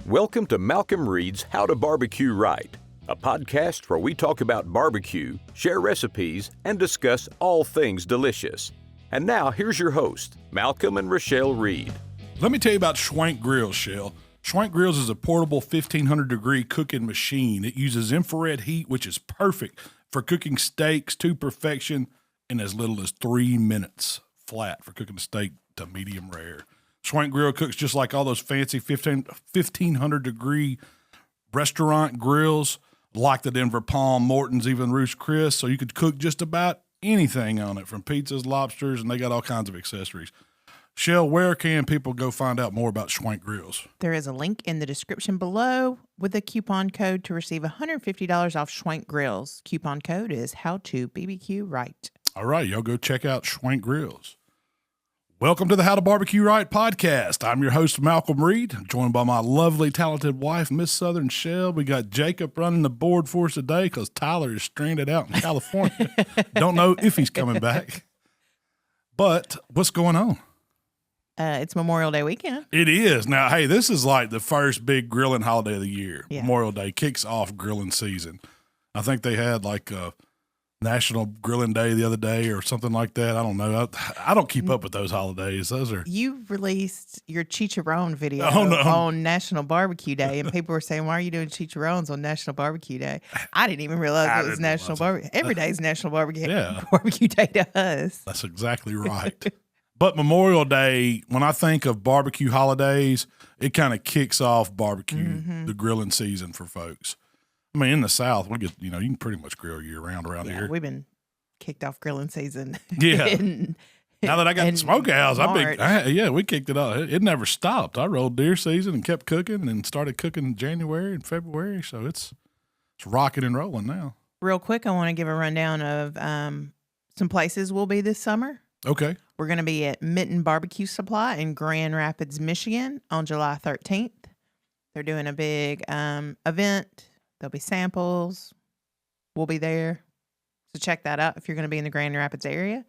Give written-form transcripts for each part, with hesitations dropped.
Welcome to Malcom Read's How to Barbecue Right, a podcast where we talk about barbecue, share recipes, and discuss all things delicious. And now, here's your host, Malcom and Rochelle Read. Let me tell you about Schwank Grills, Shell. Schwank Grills is a portable 1,500-degree cooking machine. It uses infrared heat, which is perfect for cooking steaks to perfection in as little as 3 minutes flat for cooking a steak to medium rare. Schwank Grill cooks just like all those fancy 1,500-degree restaurant grills, like the Denver Palm, Morton's, even Roost Chris, so you could cook just about anything on it, from pizzas, lobsters, and they got all kinds of accessories. Shell, where can people go find out more about Schwank Grills? There is a link in the description below with a coupon code to receive $150 off Schwank Grills. Coupon code is HowToBBQRight. All right, y'all go check out Schwank Grills. Welcome to the How to Barbecue Right Podcast. I'm your host, Malcom Read, joined by my lovely, talented wife, Miss Southern Shell. We got Jacob running the board for us today because Tyler is stranded out in California. Don't know if he's coming back. But what's going on? It's Memorial Day weekend. It is. Now, hey, this is like the first big grilling holiday of the year. Yeah. Memorial Day kicks off grilling season. I think they had like a National Grilling Day the other day or something like that. I don't know. I don't keep up with those holidays. Those are. You released your chicharron video no. on National Barbecue Day, and people were saying, "Why are you doing chicharrones on National Barbecue Day?" I didn't even realize it was National Barbecue. Every day is National Barbecue Day to us. That's exactly right. But Memorial Day, when I think of barbecue holidays, it kind of kicks off barbecue, the grilling season for folks. I mean, in the South, we get, you can pretty much grill year round around here. We've been kicked off grilling season. Yeah. Now that I got the smokehouse, we kicked it off. It never stopped. I rolled deer season and kept cooking and started cooking in January and February. So it's rocking and rolling now. Real quick, I want to give a rundown of some places we'll be this summer. Okay. We're going to be at Mitten Barbecue Supply in Grand Rapids, Michigan on July 13th. They're doing a big event. There'll be samples. We'll be there. So check that out if you're going to be in the Grand Rapids area.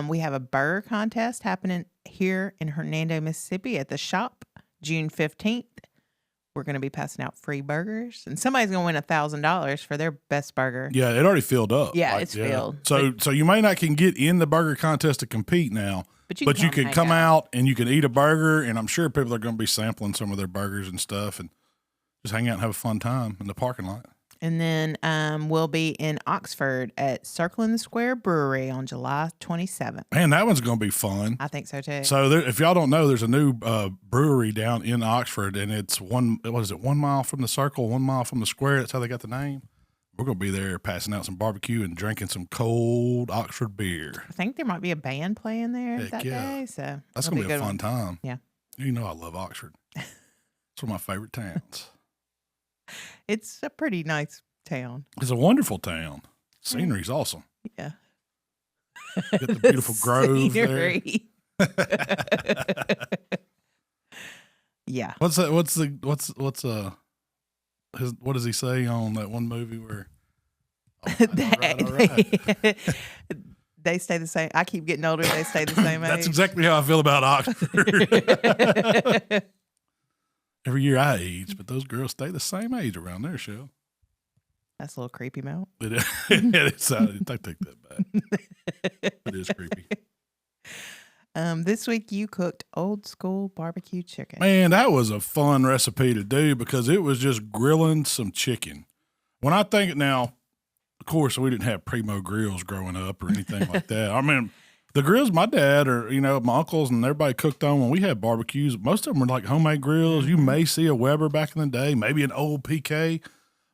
We have a burger contest happening here in Hernando, Mississippi at the shop, June 15th. We're going to be passing out free burgers. And somebody's going to win $1,000 for their best burger. Yeah, it already filled up. Yeah, it's filled. So you may not can get in the burger contest to compete now, but you can come out and you can eat a burger, and I'm sure people are going to be sampling some of their burgers and stuff and just hang out and have a fun time in the parking lot. And then we'll be in Oxford at Circle in the Square Brewery on July 27th. Man, that one's going to be fun. I think so, too. So if y'all don't know, there's a new brewery down in Oxford, and it's 1 mile from the Circle, 1 mile from the Square. That's how they got the name. We're going to be there passing out some barbecue and drinking some cold Oxford beer. I think there might be a band playing there that day. So that's going to be a fun time. Yeah. You know I love Oxford. It's one of my favorite towns. It's a pretty nice town. It's a wonderful town. Scenery's awesome. Yeah. Got the beautiful grove there. Yeah. What does he say on that one movie where all right. They stay the same. I keep getting older, they stay the same age. That's exactly how I feel about Oxford. Every year I age, but those girls stay the same age around there, Shell. That's a little creepy, Mel. I take that back. It is creepy. This week you cooked Old School BBQ Chicken. Man, that was a fun recipe to do because it was just grilling some chicken. When I think now, of course, we didn't have Primo grills growing up or anything like that. I mean, the grills my dad or, my uncles and everybody cooked on when we had barbecues, most of them were like homemade grills. You may see a Weber back in the day, maybe an old PK.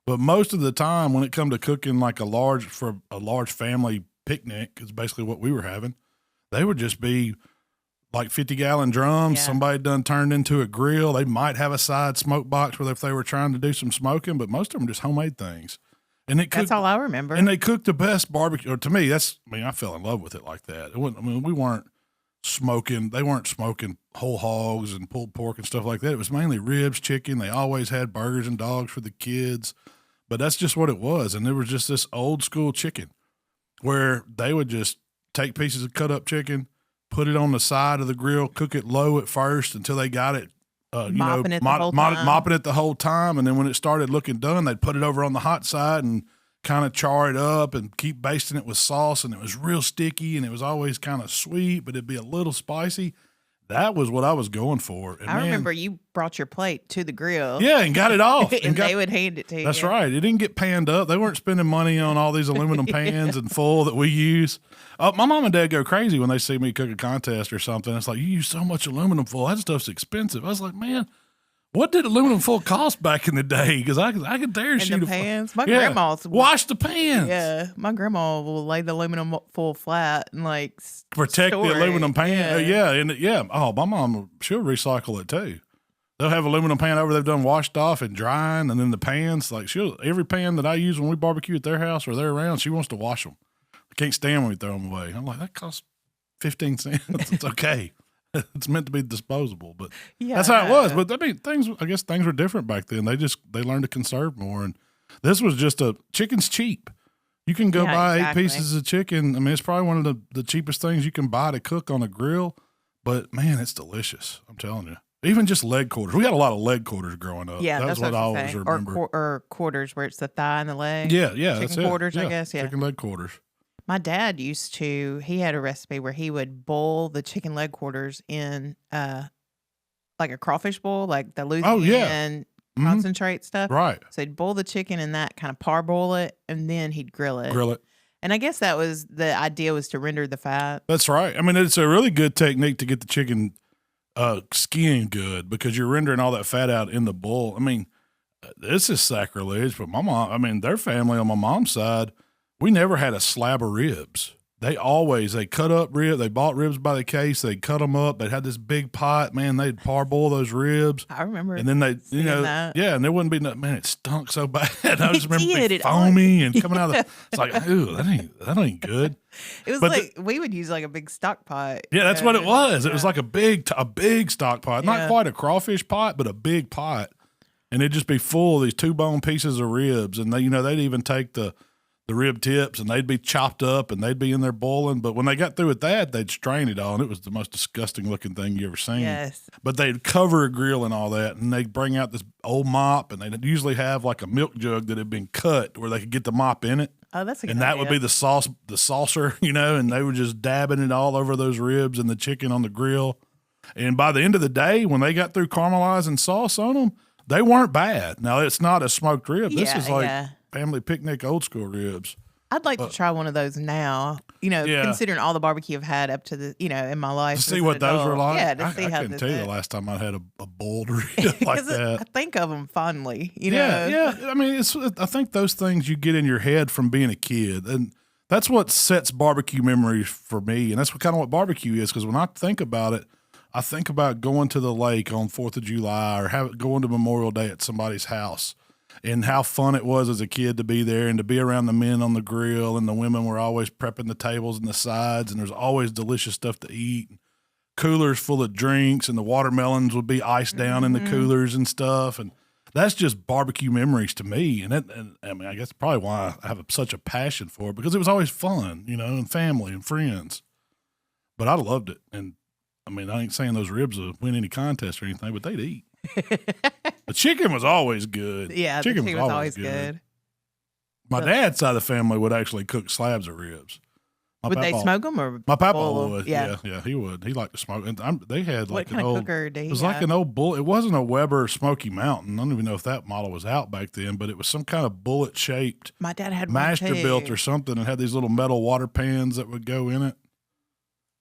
But most of the time when it come to cooking like a large family picnic is basically what we were having. They would just be like 50-gallon drums. Yeah. Somebody done turned into a grill. They might have a side smoke box where if they were trying to do some smoking, but most of them just homemade things. And that's all I remember. And they cooked the best barbecue. Or to me, I fell in love with it like that. We weren't smoking. They weren't smoking whole hogs and pulled pork and stuff like that. It was mainly ribs, chicken. They always had burgers and dogs for the kids. But that's just what it was. And there was just this old school chicken where they would just take pieces of cut up chicken, put it on the side of the grill, cook it low at first until they got it Mopping it the whole time. mopping it the whole time. And then when it started looking done, they'd put it over on the hot side and kind of char it up and keep basting it with sauce. And it was real sticky and it was always kind of sweet, but it'd be a little spicy. That was what I was going for. And I remember you brought your plate to the grill. Yeah, and got it off. and they would hand it to you. That's right. It didn't get panned up. They weren't spending money on all these aluminum pans and foil that we use. My mom and dad go crazy when they see me cook a contest or something. It's like, you use so much aluminum foil. That stuff's expensive. I was like, man, what did aluminum foil cost back in the day? Because I could dare shoot the pans. My grandma's wash the pans. Yeah, my grandma will lay the aluminum foil flat and like protect the aluminum pan. Yeah. Oh, my mom, she'll recycle it too. They'll have aluminum pan over they've done washed off and drying, and then the pans, like every pan that I use when we barbecue at their house or they're around, she wants to wash them. I can't stand when we throw them away. I'm like, that costs 15 cents. It's okay. It's meant to be disposable, but that's how it was. But I mean, I guess things were different back then. They learned to conserve more, and this was just chicken's cheap. You can go buy 8 pieces of chicken. I mean, it's probably one of the cheapest things you can buy to cook on a grill, but man, it's delicious. I'm telling you. Even just leg quarters. We had a lot of leg quarters growing up. Yeah, that's what I always remember. Or quarters where it's the thigh and the leg. Yeah, chicken that's quarters, it. I guess. Yeah, chicken leg quarters. My dad he had a recipe where he would boil the chicken leg quarters in like a crawfish boil, like the Louisiana concentrate stuff. Right. So he'd boil the chicken in that, kind of parboil it, and then he'd grill it. And I guess that was the idea, was to render the fat. That's right. I mean, it's a really good technique to get the chicken skin good because you're rendering all that fat out in the bowl. I mean, this is sacrilege, but my mom, I mean, their family on my mom's side, we never had a slab of ribs. They cut up ribs. They bought ribs by the case. They'd cut them up. They'd had this big pot, man. They'd parboil those ribs. I remember. And then that. And there wouldn't be nothing, man, it stunk so bad. I just remember it being foamy and coming out of it's like, ooh, that ain't good. It was we would use like a big stock pot. Yeah, that's what it was. It was like a big stock pot. Not quite a crawfish pot, but a big pot. And it'd just be full of these 2-bone pieces of ribs. And they'd even take the rib tips and they'd be chopped up and they'd be in there boiling. But when they got through with that, they'd strain it all. And it was the most disgusting looking thing you ever seen. Yes. But they'd cover a grill and all that. And they'd bring out this old mop and they'd usually have like a milk jug that had been cut where they could get the mop in it. Oh, that's a good And that idea. would be the saucer, and they were just dabbing it all over those ribs and the chicken on the grill. And by the end of the day, when they got through caramelizing sauce on them, they weren't bad. Now, it's not a smoked rib. This is like family picnic old school ribs. I'd like to try one of those now, considering all the barbecue I've had up to the, in my life. To see what those were like? Yeah, to see how I couldn't tell you the last time I had a boiled rib like that. I think of them fondly, Yeah. I mean, I think those things you get in your head from being a kid. And that's what sets barbecue memories for me. And that's kind of what barbecue is. Because when I think about it, I think about going to the lake on 4th of July or going to Memorial Day at somebody's house and how fun it was as a kid to be there and to be around the men on the grill, and the women were always prepping the tables and the sides, and there's always delicious stuff to eat. Coolers full of drinks, and the watermelons would be iced down in the coolers and stuff. And that's just barbecue memories to me. And I mean, I guess probably why I have such a passion for it, because it was always fun, and family and friends. But I loved it. And I mean, I ain't saying those ribs will win any contest or anything, but they'd eat. The chicken was always good. Yeah, chicken was always good. My dad's side of the family would actually cook slabs of ribs. Would they smoke them or? My papa would. Yeah, he would. He liked to smoke. And they had like an old. Cooker do you it was have? like an old bullet. It wasn't a Weber Smoky Mountain. I don't even know if that model was out back then, but it was some kind of bullet shaped. My dad had Masterbuilt or something, and had these little metal water pans that would go in it.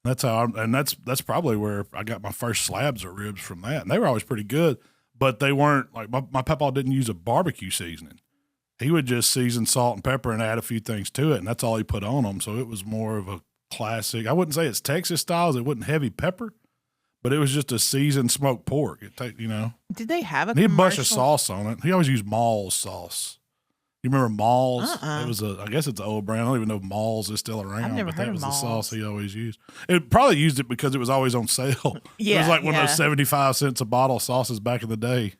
That's how, that's probably where I got my first slabs of ribs from that. And they were always pretty good, but they weren't like my papa didn't use a barbecue seasoning. He would just season salt and pepper and add a few things to it, and that's all he put on them. So it was more of a classic. I wouldn't say it's Texas styles. It wasn't heavy pepper, but it was just a seasoned smoked pork. It Did they have a He had a bunch of sauce on it. He always used Mall's sauce. You remember Mall's? It was I guess it's an old brand. I don't even know if Mall's is still around. I've never heard that of was Mall's. the sauce he always used. It probably used it because it was always on sale. Yeah, it was like one of those 75 cents a bottle sauces back in the day.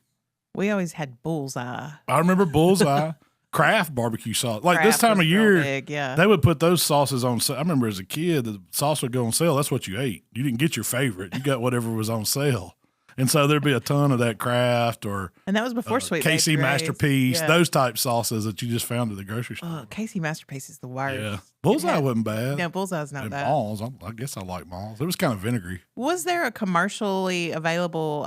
We always had Bullseye. I remember Bullseye. Kraft barbecue sauce. Like Kraft this time was of year, real big, yeah. they would put those sauces on sale. I remember as a kid, the sauce would go on sale. That's what you ate. You didn't get your favorite. You got whatever was on sale. And so there'd be a ton of that Kraft or And that was before Sweet Casey Baby Ray's. Masterpiece, Yeah. those type sauces that you just found at the grocery store. Oh, Casey Masterpiece is the worst. Yeah. Bullseye wasn't bad. No, Bullseye's not And bad. Malls, I guess I like Malls. It was kind of vinegary. Was there a commercially available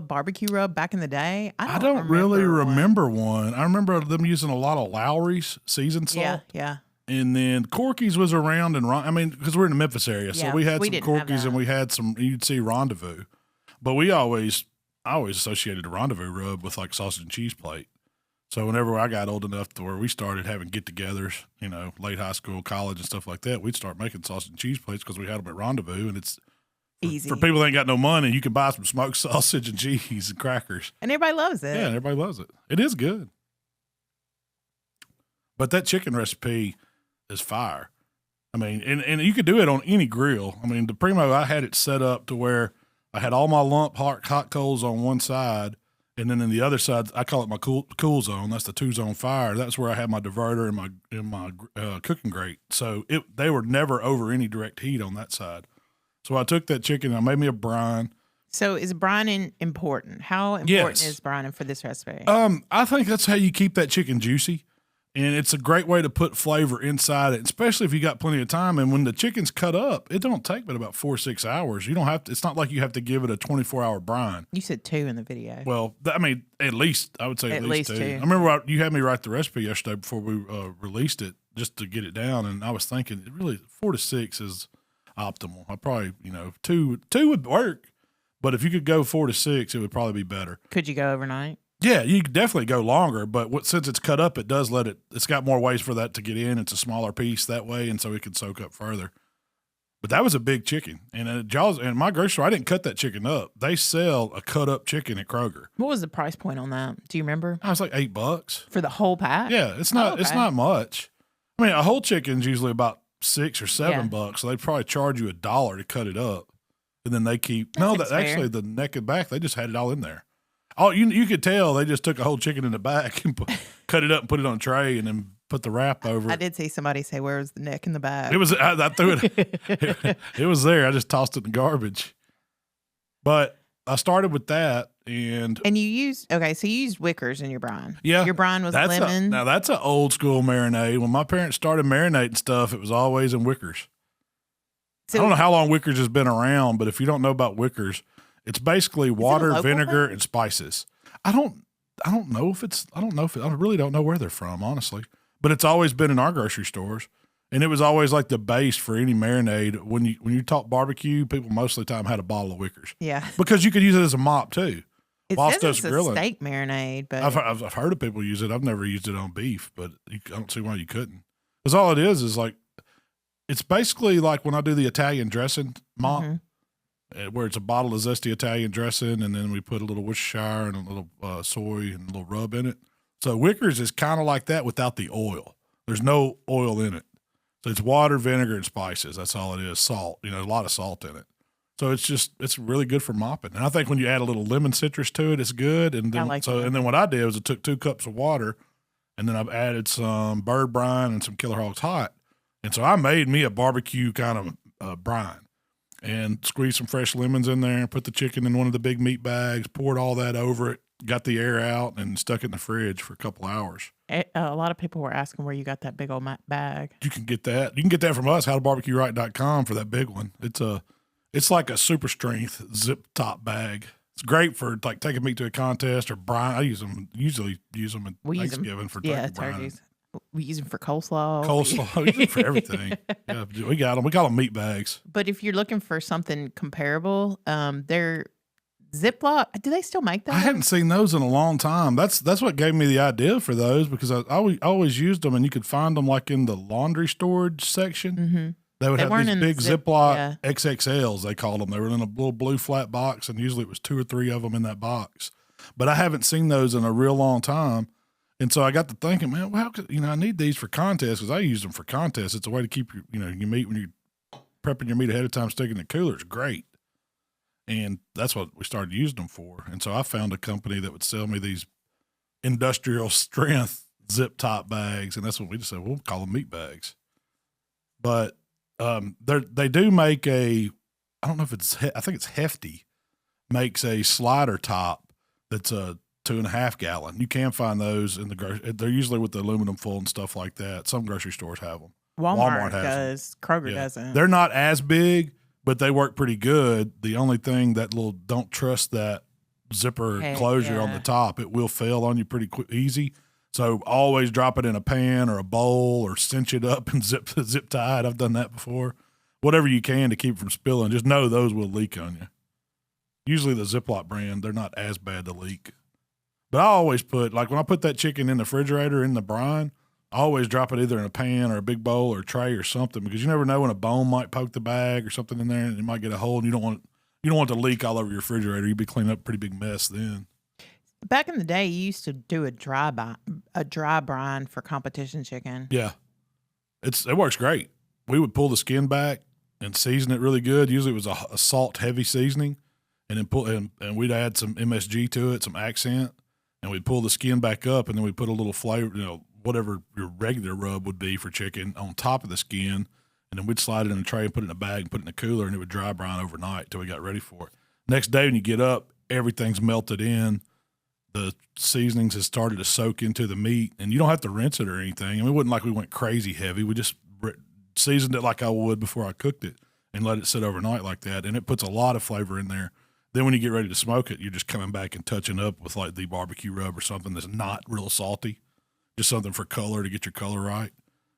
barbecue rub back in the day? I don't really one. remember one. I remember them using a lot of Lowry's seasoned salt. Yeah. And then Corky's was around, because we're in the Memphis area, so Yeah, we had we some didn't have Corky's that. and we had some. You'd see Rendezvous, but I always associated the Rendezvous rub with like sausage and cheese plate. So whenever I got old enough to where we started having get-togethers, late high school, college, and stuff like that, we'd start making sausage and cheese plates because we had them at Rendezvous, and it's Easy. for people that ain't got no money. You can buy some smoked sausage and cheese and crackers. And everybody loves it. Yeah, and everybody loves it. It is good. But that chicken recipe is fire. I mean, and you could do it on any grill. I mean, the Primo, I had it set up to where I had all my lump hot coals on one side, and then in the other side, I call it my cool zone. That's the 2-zone fire. That's where I had my diverter and my cooking grate. So they were never over any direct heat on that side. So I took that chicken and I made me a brine. So is brining important? How important is brining for this recipe? I think that's how you keep that chicken juicy. And it's a great way to put flavor inside it, especially if you got plenty of time. And when the chicken's cut up, it don't take but about 4 or 6 hours. You don't have to. It's not like you have to give it a 24-hour brine. You said 2 in the video. Well, I mean, at least I would say at least 2. 2. I remember you had me write the recipe yesterday before we released it, just to get it down. And I was thinking, really 4 to 6 is optimal. I probably 2 would work, but if you could go 4 to 6, it would probably be better. Could you go overnight? Yeah, you could definitely go longer, but since it's cut up, it does it's got more ways for that to get in. It's a smaller piece that way, and so it can soak up further. But that was a big chicken. And at Jaws, and my grocery store, I didn't cut that chicken up. They sell a cut up chicken at Kroger. What was the price point on that? Do you remember? I was like $8. For the whole pack? Yeah, it's not okay. it's not much. I mean, a whole chicken's usually about $6 or $7, so they probably charge you $1 to cut it up. And then they keep actually the neck and back, they just had it all in there. Oh, you could tell they just took a whole chicken in the back and cut it up and put it on a tray and then put the wrap over it. I did see somebody say, "Where was the neck in the back?" It was I threw it. It was there. I just tossed it in the garbage. But I started with that, and you used so you used Wickers in your brine. Yeah, your brine was lemon. Now that's an old school marinade. When my parents started marinating stuff, it was always in Wickers. So, I don't know how long Wickers has been around, but if you don't know about Wickers, it's basically water, vinegar, and spices. I really don't know where they're from, honestly. But it's always been in our grocery stores. And it was always like the base for any marinade. When you talk barbecue, people most of the time had a bottle of Wickers. Yeah. Because you could use it as a mop too. It while says stuff's it's a grilling. steak marinade, but I've heard of people use it. I've never used it on beef, but I don't see why you couldn't. Because all it is like, it's basically like when I do the Italian dressing mop. Mm-hmm. Where it's a bottle of zesty Italian dressing, and then we put a little Worcestershire and a little soy and a little rub in it. So Wickers is kind of like that without the oil. There's no oil in it. So it's water, vinegar, and spices. That's all it is. Salt, a lot of salt in it. So it's really good for mopping. And I think when you add a little lemon citrus to it, it's good. And then and then what I did was I took 2 cups of water, and then I've added some bird brine and some Killer Hogs Hot. And so I made me a barbecue kind of brine. And squeezed some fresh lemons in there and put the chicken in one of the big meat bags, poured all that over it, got the air out, and stuck it in the fridge for a couple hours. A lot of people were asking where you got that big old bag. You can get that. You can get that from us, HowToBBQRight.com for that big one. It's like a super strength zip top bag. It's great for like taking meat to a contest or brine. I usually use them at Thanksgiving for turkey brine. We use them for coleslaw. We use them for everything. Yeah, we got them. We call them meat bags. But if you're looking for something comparable, they're Ziploc. Do they still make those? I hadn't seen those in a long time. That's what gave me the idea for those, because I always used them, and you could find them like in the laundry storage section. Mm-hmm. They would have these big Ziploc XXLs, they called them. They were in a little blue flat box, and usually it was 2 or 3 of them in that box. But I haven't seen those in a real long time. And so I got to thinking, man, well, I need these for contests, because I use them for contests. It's a way to keep your meat, when you're prepping your meat ahead of time, sticking in the cooler. It's great. And that's what we started using them for. And so I found a company that would sell me these industrial strength zip top bags. And that's what we just said, we'll call them meat bags. But they do make I don't know if I think it's Hefty makes a slider top that's a 2.5 gallon. You can find those in the they're usually with the aluminum foil and stuff like that. Some grocery stores have them. Walmart has does. Kroger Yeah. doesn't. They're not as big, but they work pretty good. The only thing that little, don't trust that zipper closure on the top. It will fail on you pretty easy. So always drop it in a pan or a bowl or cinch it up and zip tie it. I've done that before. Whatever you can to keep it from spilling. Just know those will leak on you. Usually the Ziploc brand, they're not as bad to leak. But I always put, like when I put that chicken in the refrigerator in the brine, I always drop it either in a pan or a big bowl or a tray or something, because you never know when a bone might poke the bag or something in there and it might get a hole, and you don't want it to leak all over your refrigerator. You'd be cleaning up a pretty big mess then. Back in the day, you used to do a dry brine for competition chicken. Yeah. It works great. We would pull the skin back and season it really good. Usually it was a salt heavy seasoning, and then and we'd add some MSG to it, some accent, and we'd pull the skin back up, and then we'd put a little flavor, whatever your regular rub would be for chicken on top of the skin, and then we'd slide it in a tray and put it in a bag and put it in a cooler, and it would dry brine overnight till we got ready for it. Next day when you get up, everything's melted in. The seasonings has started to soak into the meat, and you don't have to rinse it or anything. I mean, it wasn't like we went crazy heavy. We just seasoned it like I would before I cooked it and let it sit overnight like that, and it puts a lot of flavor in there. Then when you get ready to smoke it, you're just coming back and touching up with like the barbecue rub or something that's not real salty, just something for color to get your color right,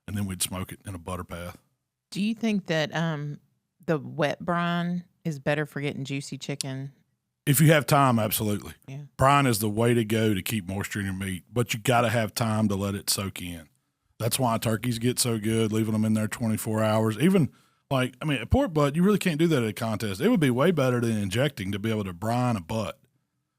and then we'd smoke it in a butter bath. Do you think that the wet brine is better for getting juicy chicken? If you have time, absolutely. Yeah. Brine is the way to go to keep moisture in your meat, but you got to have time to let it soak in. That's why turkeys get so good, leaving them in there 24 hours. Even a pork butt, you really can't do that at a contest. It would be way better than injecting to be able to brine a butt,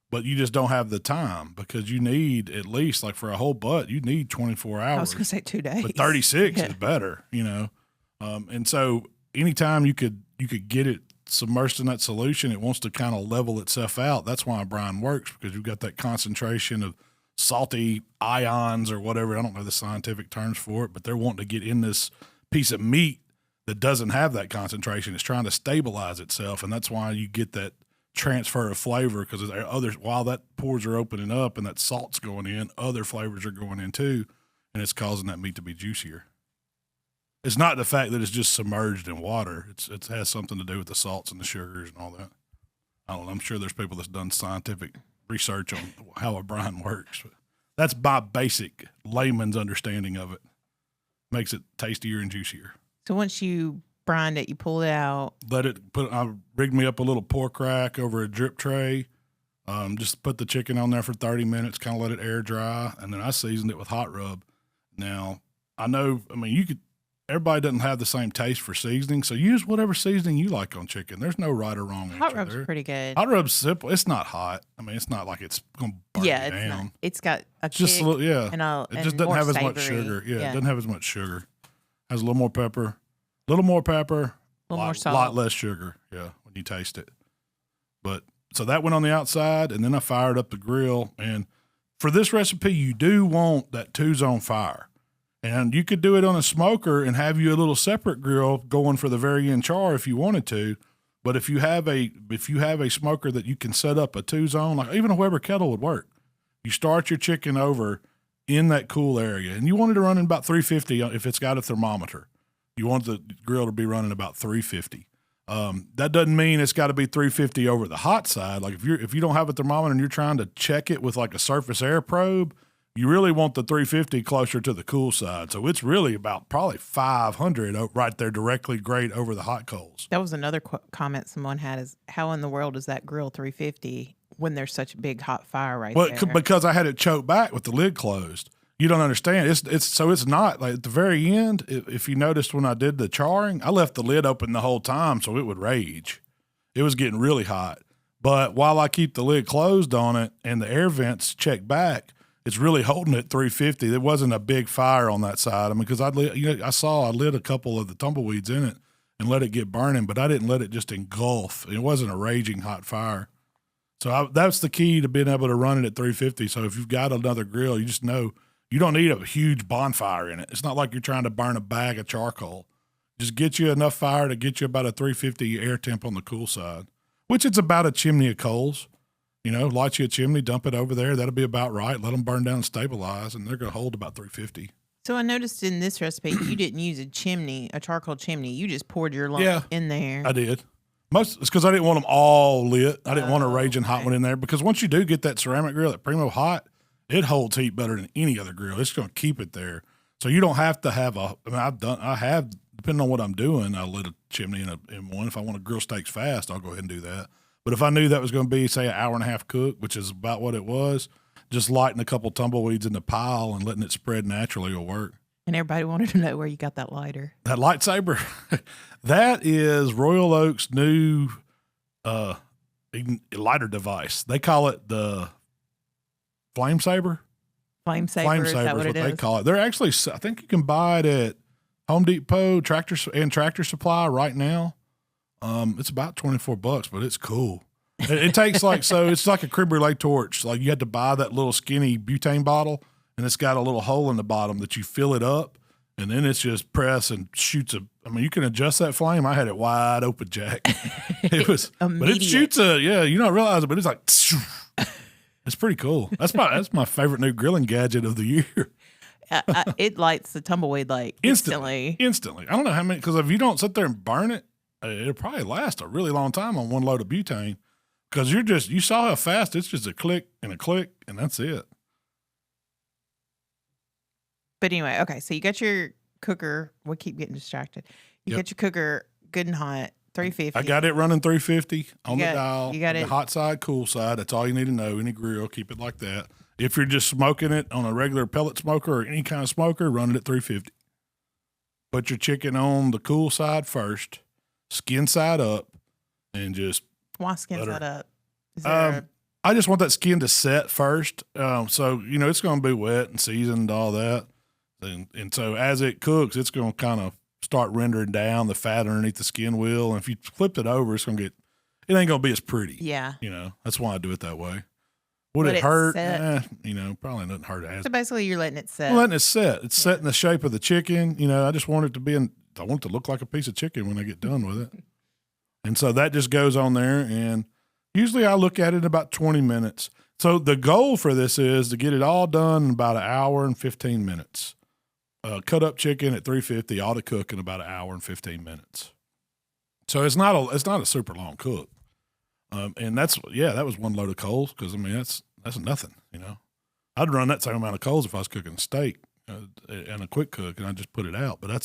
but you just don't have the time, because you need at least, like for a whole butt, you need 24 hours. I was going to say 2 days. But 36 is better, and so anytime you could get it submersed in that solution, it wants to kind of level itself out. That's why a brine works, because you've got that concentration of salty ions or whatever. I don't know the scientific terms for it, but they're wanting to get in this piece of meat that doesn't have that concentration. It's trying to stabilize itself, and that's why you get that transfer of flavor, because while that pores are opening up and that salt's going in, other flavors are going in too, and it's causing that meat to be juicier. It's not the fact that it's just submerged in water. It has something to do with the salts and the sugars and all that. I don't know. I'm sure there's people that's done scientific research on how a brine works. But that's my basic layman's understanding of it. Makes it tastier and juicier. So once you brined it, you pull it out. I rigged me up a little pork rack over a drip tray. Just put the chicken on there for 30 minutes, kind of let it air dry, and then I seasoned it with hot rub. Now, everybody doesn't have the same taste for seasoning, so use whatever seasoning you like on chicken. There's no right or wrong answer. Hot rub's pretty good. Hot rub's simple. It's not hot. It's not like it's going to burn you down. It's not. It's got a kick. Just a little, yeah. And it just doesn't have as much savory. sugar. Yeah, it doesn't have as much sugar. Has a little more pepper. A little more salt. A lot less sugar, yeah, when you taste it. But so that went on the outside, and then I fired up the grill. And for this recipe, you do want that 2-zone fire. And you could do it on a smoker and have you a little separate grill going for the very end char if you wanted to. But if you have a smoker that you can set up a 2-zone, like even a Weber kettle would work. You start your chicken over in that cool area, and you want it to run in about 350 if it's got a thermometer. You want the grill to be running about 350. That doesn't mean it's got to be 350 over the hot side. Like if you don't have a thermometer and you're trying to check it with like a surface air probe, you really want the 350 closer to the cool side. So it's really about probably 500 right there directly grate over the hot coals. That was another comment someone had, is how in the world is that grill 350 when there's such a big hot fire there? Well, because I had it choked back with the lid closed. You don't understand. It's not like at the very end. If you noticed when I did the charring, I left the lid open the whole time so it would rage. It was getting really hot. But while I keep the lid closed on it and the air vents check back, it's really holding it 350. There wasn't a big fire on that side. Because I lit a couple of the tumbleweeds in it and let it get burning, but I didn't let it just engulf. It wasn't a raging hot fire. So that's the key to being able to run it at 350. So if you've got another grill, you just know you don't need a huge bonfire in it. It's not like you're trying to burn a bag of charcoal. Just get you enough fire to get you about a 350 air temp on the cool side. which it's about a chimney of coals. Light you a chimney, dump it over there. That'll be about right. Let them burn down and stabilize, and they're going to hold about 350. So I noticed in this recipe, you didn't use a charcoal chimney. You just poured your lump in there. I did. It's because I didn't want them all lit. I didn't want a raging hot one in there, because once you do get that ceramic grill, that Primo hot, it holds heat better than any other grill. It's going to keep it there. So you don't have to have depending on what I'm doing, I lit a chimney in one. If I want to grill steaks fast, I'll go ahead and do that. But if I knew that was going to be, say, an hour and a half cook, which is about what it was, just lighting a couple tumbleweeds in the pile and letting it spread naturally will work. And everybody wanted to know where you got that lighter. That lightsaber, that is Royal Oak's new lighter device. They call it the Flame Saber. Flame Saber, is that what they call it. They're actually, I think you can buy it at Home Depot, Tractor Supply right now. It's about $24, but it's cool. It takes it's like a creme brulee torch. Like, you had to buy that little skinny butane bottle, and it's got a little hole in the bottom that you fill it up, and then it's just press and shoots you can adjust that flame. I had it wide open, Jack. It was, but it shoots you don't realize it, but it's like, it's pretty cool. That's my favorite new grilling gadget of the year. It lights the tumbleweed like instantly. Instantly. I don't know how many, because if you don't sit there and burn it, it'll probably last a really long time on one load of butane, because you saw how fast it's just a click, and that's it. But anyway, okay, so you got your cooker. We keep getting distracted. You got your cooker good and hot, 350. I got it running 350 on the dial. You got the hot side, cool side. That's all you need to know. Any grill, keep it like that. If you're just smoking it on a regular pellet smoker or any kind of smoker, run it at 350. Put your chicken on the cool side first, skin side up, and just why skin side up? I just want that skin to set first. So, it's going to be wet and seasoned and all that. And so as it cooks, it's going to kind of start rendering down. The fat underneath the skin will. And if you flip it over, it ain't going to be as pretty. Yeah. That's why I do it that way. Would it hurt? Probably doesn't hurt. So basically you're letting it set. I'm letting it set. It's set in the shape of the chicken. I just want it to I want it to look like a piece of chicken when I get done with it. And so that just goes on there. And usually I look at it in about 20 minutes. So the goal for this is to get it all done in about an hour and 15 minutes. Cut up chicken at 350 ought to cook in about an hour and 15 minutes. So it's not a super long cook. And that was one load of coals, because that's nothing, I'd run that same amount of coals if I was cooking a steak and a quick cook, and I just put it out. But I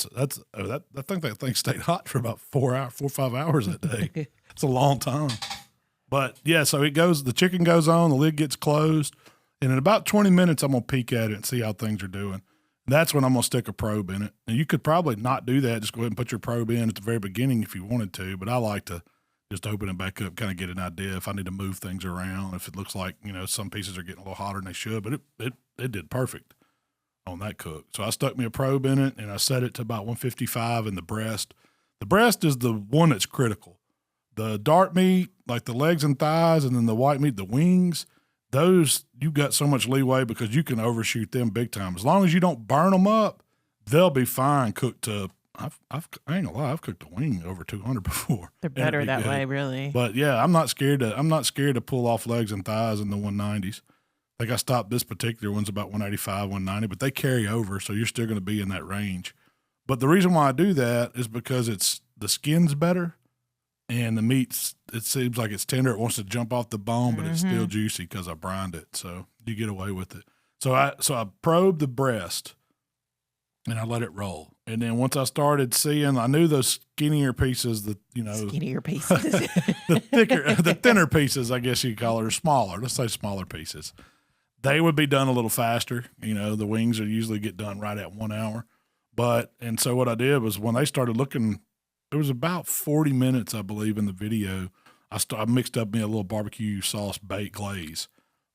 think that thing stayed hot for about 4 or 5 hours that day. It's a long time. But yeah, so the chicken goes on, the lid gets closed, and in about 20 minutes I'm gonna peek at it and see how things are doing. That's when I'm going to stick a probe in it. And you could probably not do that. Just go ahead and put your probe in at the very beginning if you wanted to. But I like to just open it back up, kind of get an idea if I need to move things around, if it looks like, some pieces are getting a little hotter than they should. But it did perfect on that cook. So I stuck me a probe in it, and I set it to about 155 in the breast. The breast is the one that's critical. The dark meat, like the legs and thighs, and then the white meat, the wings, those, you've got so much leeway because you can overshoot them big time. As long as you don't burn them up, they'll be fine cooked to, I ain't gonna lie, I've cooked a wing over 200 before. They're better that way, really. But yeah, I'm not scared to pull off legs and thighs in the 190s. I think I stopped this particular one's about 185, 190, but they carry over, so you're still going to be in that range. But the reason why I do that is because the skin's better. And the meat, it seems like it's tender. It wants to jump off the bone, but it's still juicy because I brined it. So you get away with it. So I probed the breast, and I let it roll. And then once I started seeing, I knew those skinnier pieces, skinnier pieces, the thinner pieces, I guess you call it, or smaller. Let's say smaller pieces. They would be done a little faster. The wings usually get done right at 1 hour. And so what I did was when they started looking. It was about 40 minutes, I believe, in the video. I mixed up me a little barbecue sauce baked glaze.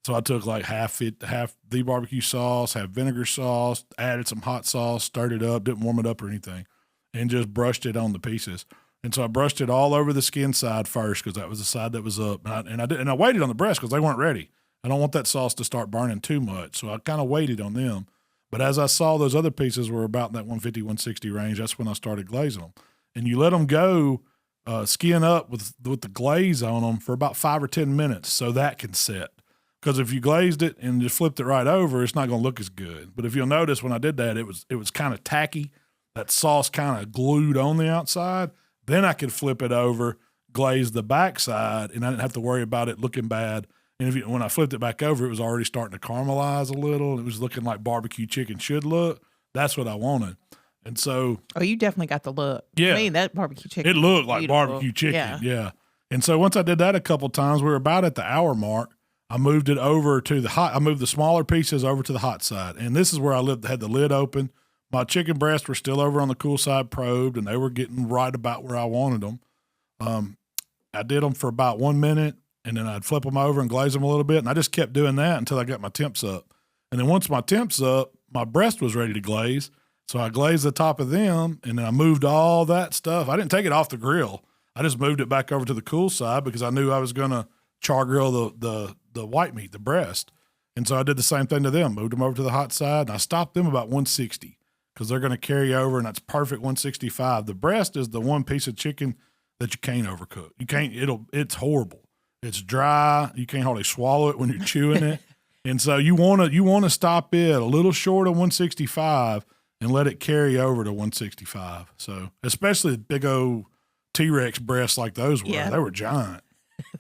So I took like half the barbecue sauce, half vinegar sauce, added some hot sauce, stirred it up, didn't warm it up or anything, and just brushed it on the pieces. And so I brushed it all over the skin side first because that was the side that was up. And I waited on the breast because they weren't ready. I don't want that sauce to start burning too much. So I kind of waited on them. But as I saw those other pieces were about in that 150, 160 range, that's when I started glazing them. And you let them go skin up with the glaze on them for about 5 or 10 minutes so that can set. Because if you glazed it and just flipped it right over, it's not going to look as good. But if you'll notice when I did that, it was kind of tacky. That sauce kind of glued on the outside. Then I could flip it over, glaze the backside, and I didn't have to worry about it looking bad. And when I flipped it back over, it was already starting to caramelize a little. It was looking like barbecue chicken should look. That's what I wanted. And so. Oh, you definitely got the look. Yeah. I mean, that barbecue chicken. It looked like beautiful. barbecue chicken. Yeah. And so once I did that a couple times, we were about at the hour mark. I moved it over to the hot. I moved the smaller pieces over to the hot side. And this is where I lived, had the lid open. My chicken breasts were still over on the cool side probed, and they were getting right about where I wanted them. I did them for about 1 minute, and then I'd flip them over and glaze them a little bit. And I just kept doing that until I got my temps up. And then once my temps up, my breast was ready to glaze. So I glazed the top of them, and then I moved all that stuff. I didn't take it off the grill. I just moved it back over to the cool side because I knew I was going to char grill the white meat, the breast. And so I did the same thing to them, moved them over to the hot side, and I stopped them about 160 because they're going to carry over, and that's perfect 165. The breast is the one piece of chicken that you can't overcook. You can't, it's horrible. It's dry. You can't hardly swallow it when you're chewing it. And so you want to stop it a little short of 165 and let it carry over to 165. So especially big old T-Rex breasts like those were. Yeah. They were giant.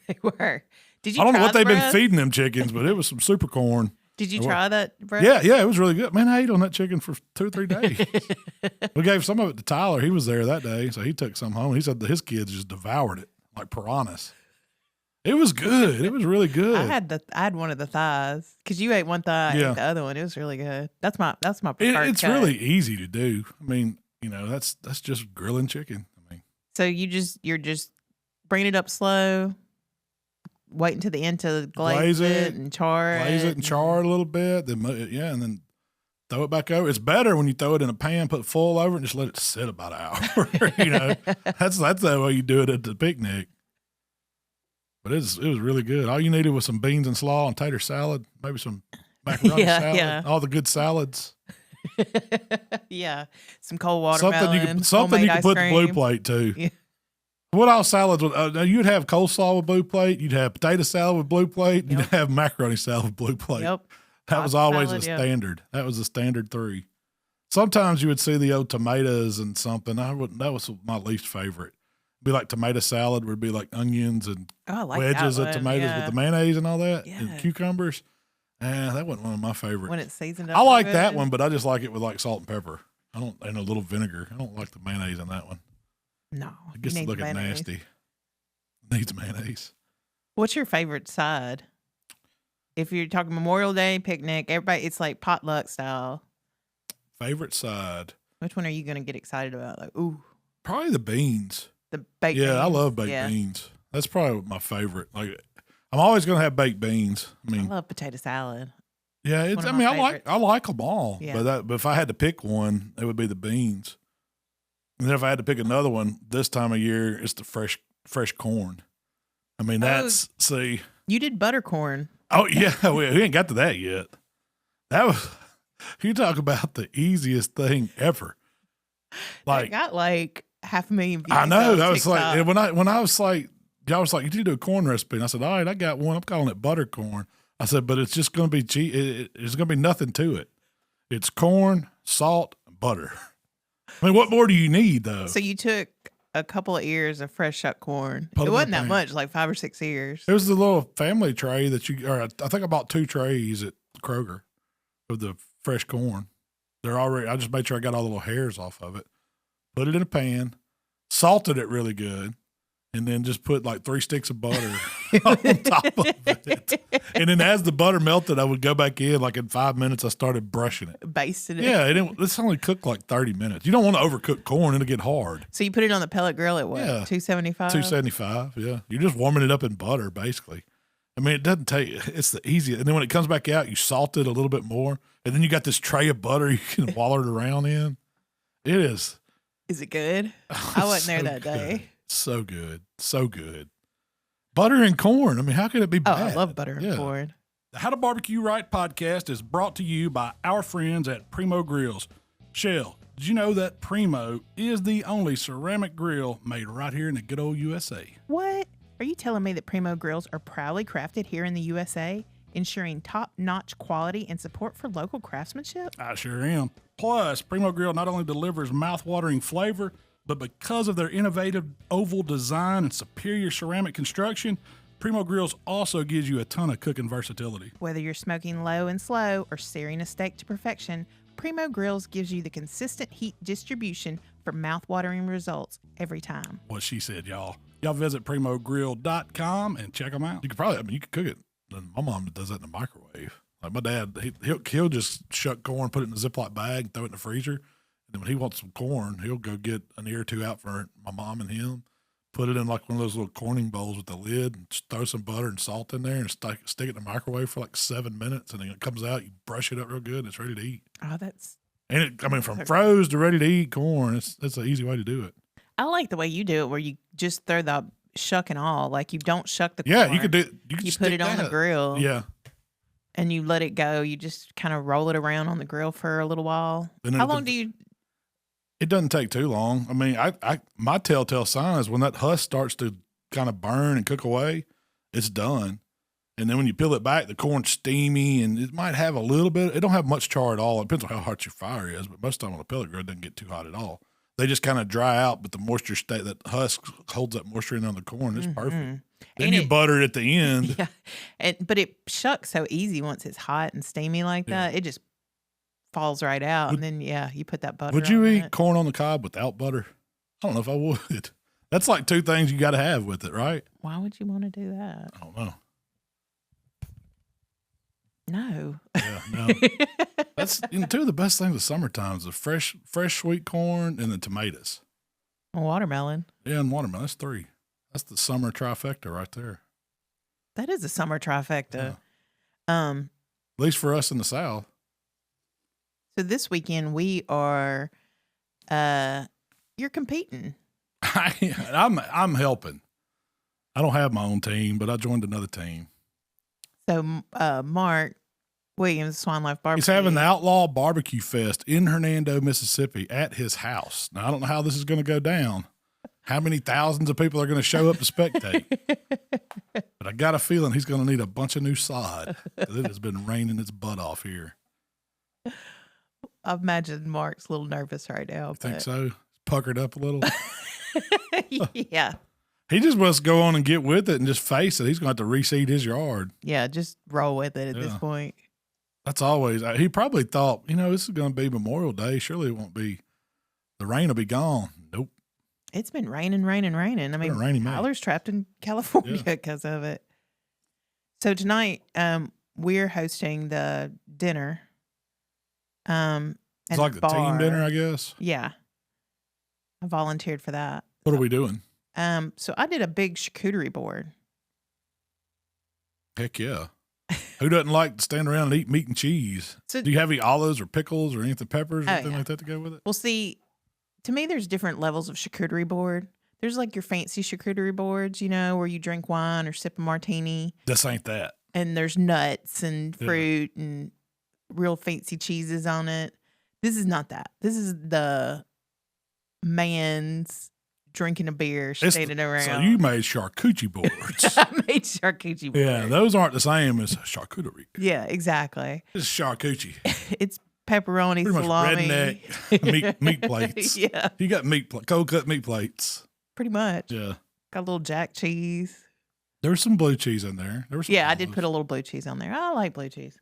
They were. Did you? I don't know try what the they've been breast? feeding them chickens, but it was some super corn. Did you try that breast? Yeah, it was really good. Man, I ate on that chicken for 2 or 3 days. We gave some of it to Tyler. He was there that day, so he took some home. He said that his kids just devoured it like piranhas. It was good. It was really good. I had one of the thighs because you ate one thigh, I ate the other one. It was really good. That's my preferred It's cut. really easy to do. I mean, that's just grilling chicken. I mean, So you're just bringing it up slow, waiting to the end to glaze it and char glaze it and char it a little bit. Then and then throw it back over. It's better when you throw it in a pan, put foil over it, and just let it sit about an hour. That's the way you do it at the picnic. But it was really good. All you needed was some beans and slaw and tater salad, maybe some macaroni salad, all the good salads. Yeah, some cold watermelon. Something you homemade could put ice the blue cream. plate too. Yeah. What all salads would you'd have coleslaw with blue plate, you'd have potato salad with blue plate, you'd have macaroni salad with blue plate. Yep. That was Pasta always salad, a yeah. standard. That was a standard 3. Sometimes you would see the old tomatoes and something. That was my least favorite. Be like tomato salad, would be like onions and Oh, I like wedges that of one, tomatoes yeah. with the mayonnaise and all that, Yeah. and cucumbers. That wasn't one of my favorites. When it's seasoned up. I like good. that one, but I just like it with like salt and pepper. And a little vinegar. I don't like the mayonnaise in that one. No, It gets you to need look mayonnaise. nasty. Needs mayonnaise. What's your favorite side? If you're talking Memorial Day picnic, everybody, it's like potluck style. Favorite side? Which one are you going to get excited about? Like, ooh, Probably the beans. the baked Yeah, I beans. love baked beans. That's probably my favorite. Like, I'm always going to have baked beans. I I mean, love potato salad. yeah, one of my favorites. I like them all. Yeah. But if I had to pick one, it would be the beans. And then if I had to pick another one, this time of year, it's the fresh corn. I mean, see. You did buttercorn. Oh yeah, we ain't got to that yet. That was, you talk about the easiest thing ever. Like, got like 500,000 views. I know. on I was like, TikTok. when I was like, y'all was like, you need to do a corn recipe. And I said, all right, I got one. I'm calling it butter corn. I said, but it's just going to be cheap. There's going to be nothing to it. It's corn, salt, butter. I mean, what more do you need though? So you took a couple of ears of fresh shuck corn. Put It them in wasn't a that pan. much, like 5 or 6 ears. It was the little family tray that I think I bought 2 trays at Kroger of the fresh corn. I just made sure I got all the little hairs off of it. Put it in a pan, salted it really good, and then just put like 3 sticks of butter on top of it. And then as the butter melted, I would go back in. Like in 5 minutes, I started brushing it. Basted it. Yeah, this only cooked like 30 minutes. You don't want to overcook corn; it'll get hard. So you put it on the pellet grill at what? Yeah. 275? 275. Yeah, you're just warming it up in butter, basically. I mean, it doesn't take. It's the easiest. And then when it comes back out, you salt it a little bit more, and then you got this tray of butter you can waller it around in. It is. Is it good? I wasn't there that day. So good. So good. Butter and corn. I mean, how could it be Oh, bad? I love butter and corn. The HowToBBQRight Podcast is brought to you by our friends at Primo Grills. Shell, Did you know that Primo is the only ceramic grill made right here in the good old USA? What? Are you telling me that Primo Grills are proudly crafted here in the USA, ensuring top-notch quality and support for local craftsmanship? I sure am. Plus, Primo Grill not only delivers mouth-watering flavor, but because of their innovative oval design and superior ceramic construction, Primo Grills also gives you a ton of cooking versatility. Whether you're smoking low and slow or searing a steak to perfection, Primo Grills gives you the consistent heat distribution for mouth-watering results every time. What she said, y'all. Y'all visit primogrill.com and check them out. You could probably, you could cook it. My mom does that in the microwave. Like my dad, he'll just shuck corn, put it in a Ziploc bag, and throw it in the freezer. And then when he wants some corn, he'll go get an ear or two out for my mom and him, put it in like one of those little corning bowls with the lid, and just throw some butter and salt in there and stick it in the microwave for like 7 minutes. And then it comes out, you brush it up real good, and it's ready to eat. Oh, that's... And from froze to ready to eat corn, it's an easy way to do it. I like the way you do it, where you just throw the shuck and all. Like you don't shuck the corn. Yeah, you could do. You put it on the grill. Yeah, and you let it go. You just kind of roll it around on the grill for a little while. How long do you? It doesn't take too long. I mean, my telltale sign is when that husk starts to kind of burn and cook away, it's done. And then when you peel it back, the corn's steamy, and it might have a little bit. It don't have much char at all. It depends on how hot your fire is, but most of the time on a pellet grill, it doesn't get too hot at all. They just kind of dry out, but the moisture that husk holds that moisture in on the corn. It's perfect. Then you butter it at the end. Yeah, but it shucks so easy once it's hot and steamy like that. It just falls right out, and then you put that butter. Would you eat corn on the cob without butter? I don't know if I would. That's like two things you got to have with it, right? Why would you want to do that? I don't know. No. Yeah, no. That's two of the best things of summertime is the fresh sweet corn and the tomatoes. Watermelon. Yeah, and watermelon. That's three. That's the summer trifecta right there. That is a summer trifecta. Yeah. At least for us in the South. So this weekend we are you're competing. I'm helping. I don't have my own team, but I joined another team. So, Mark Williams, Swan Life Barbecue. He's having the Outlaw Barbecue Fest in Hernando, Mississippi at his house. Now, I don't know how this is going to go down, how many thousands of people are going to show up to spectate. But I got a feeling he's going to need a bunch of new sod. It has been raining its butt off here. I imagine Mark's a little nervous right now. Think so? Puckered up a little? Yeah. He just must go on and get with it and just face it. He's going to have to reseed his yard. Yeah, just roll with it at this point. That's always, he probably thought, this is going to be Memorial Day. Surely it won't be, the rain will be gone. Nope. It's been raining. I mean, Tyler's trapped in California because of it. So tonight, we're hosting the dinner. It's like the team dinner, I guess. Yeah. I volunteered for that. What are we doing? So I did a big charcuterie board. Heck yeah. Who doesn't like to stand around and eat meat and cheese? So, do you have any olives or pickles or anything, peppers or anything like that to go with it? Well, see, to me, there's different levels of charcuterie board. There's like your fancy charcuterie boards, where you drink wine or sip a martini. This ain't that. And there's nuts and fruit and real fancy cheeses on it. This is not that. This is the man's drinking a beer, standing around. So you made charcuterie boards. I made charcuterie boards. Yeah, those aren't the same as charcuterie. Yeah, exactly. It's charcuterie. It's pepperoni, pretty salami. Much redneck meat plates. Yeah. You got cold cut meat plates. Pretty much. Yeah. Got a little jack cheese. There was some blue cheese in there. I did put a little blue cheese on there. I like blue cheese.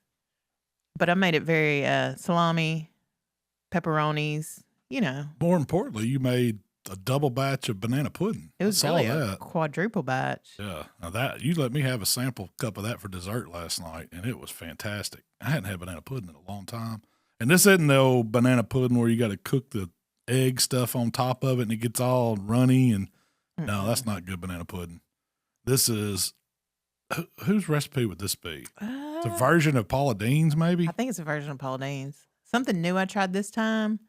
But I made it very salami, pepperonis, More importantly, you made a double batch of banana pudding. It was really a quadruple batch. Yeah. Now you let me have a sample cup of that for dessert last night, and it was fantastic. I hadn't had banana pudding in a long time. And this isn't the old banana pudding where you got to cook the egg stuff on top of it and it gets all runny. And no, that's not good banana pudding. This is, whose recipe would this be? It's a version of Paula Deen's, maybe? I think it's a version of Paula Deen's. Something new I tried this time.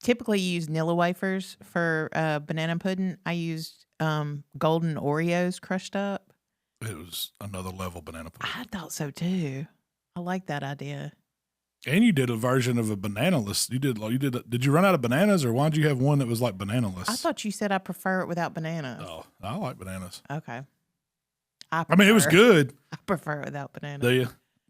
Typically, you use Nilla wafers for banana pudding. I used golden Oreos crushed up. It was another level banana pudding. I thought so too. I like that idea. And you did a version of a bananaless. Did you run out of bananas, or why did you have one that was like bananaless? I thought you said I prefer it without bananas. Oh, I like bananas. Okay. I mean, it was good. I prefer it without bananas. Do you?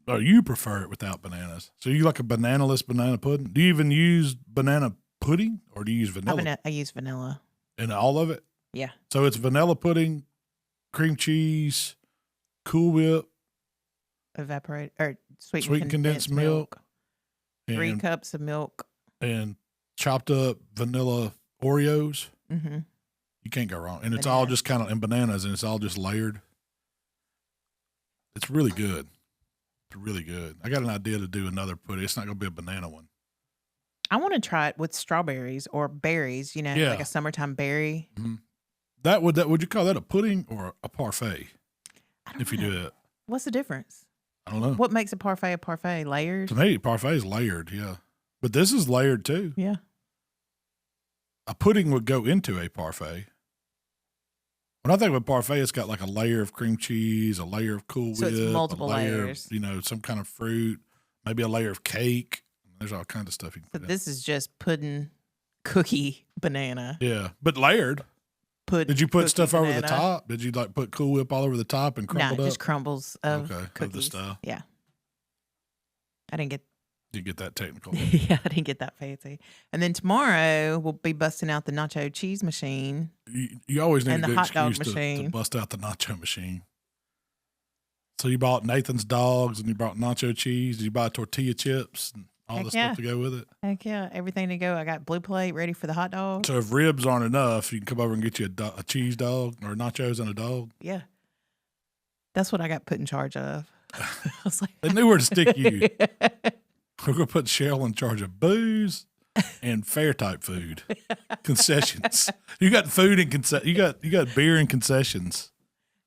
Or you prefer it without bananas? So you like a bananaless banana pudding? Do you even use banana pudding, or do you use vanilla? I use vanilla. In all of it? Yeah. So it's vanilla pudding, cream cheese, Cool Whip, Evaporate or sweet condensed milk. 3 cups of milk. And chopped up vanilla Oreos. Mm-hmm. You can't go wrong. And it's all just kind of in bananas, and it's all just layered. It's really good. It's really good. I got an idea to do another pudding. It's not going to be a banana one. I want to try it with strawberries or berries, like a summertime berry. Mm-hmm. Would you call that a pudding or a parfait? I don't know. You do it. What's the difference? I don't know. What makes a parfait? Layers? To me, parfait is layered, yeah. But this is layered too. Yeah. A pudding would go into a parfait. When I think of a parfait, it's got like a layer of cream cheese, a layer of Cool Whip, so it's multiple a layer layers. Of, some kind of fruit, maybe a layer of cake. There's all kinds of stuff you can put in. This is just pudding, cookie, banana. Yeah, but layered. Did you put stuff over the top? Did you like put Cool Whip all over the top and crumble up? No, just crumbles of cookies. Of the stuff. Yeah. I didn't get. You get that technical. Yeah, I didn't get that fancy. And then tomorrow we'll be busting out the nacho cheese machine. You always need and a the good hot dog excuse machine. to bust out the nacho machine. So you bought Nathan's Dogs and you brought nacho cheese. Did you buy tortilla chips and all the stuff to go with it? Heck yeah, everything to go. I got blue plate ready for the hot dog. So if ribs aren't enough, you can come over and get you a cheese dog or nachos and a dog. Yeah. That's what I got put in charge of. I was like, they knew where to stick you. We're going to put Cheryl in charge of booze and fair type food. Concessions. You got food and you got beer and concessions.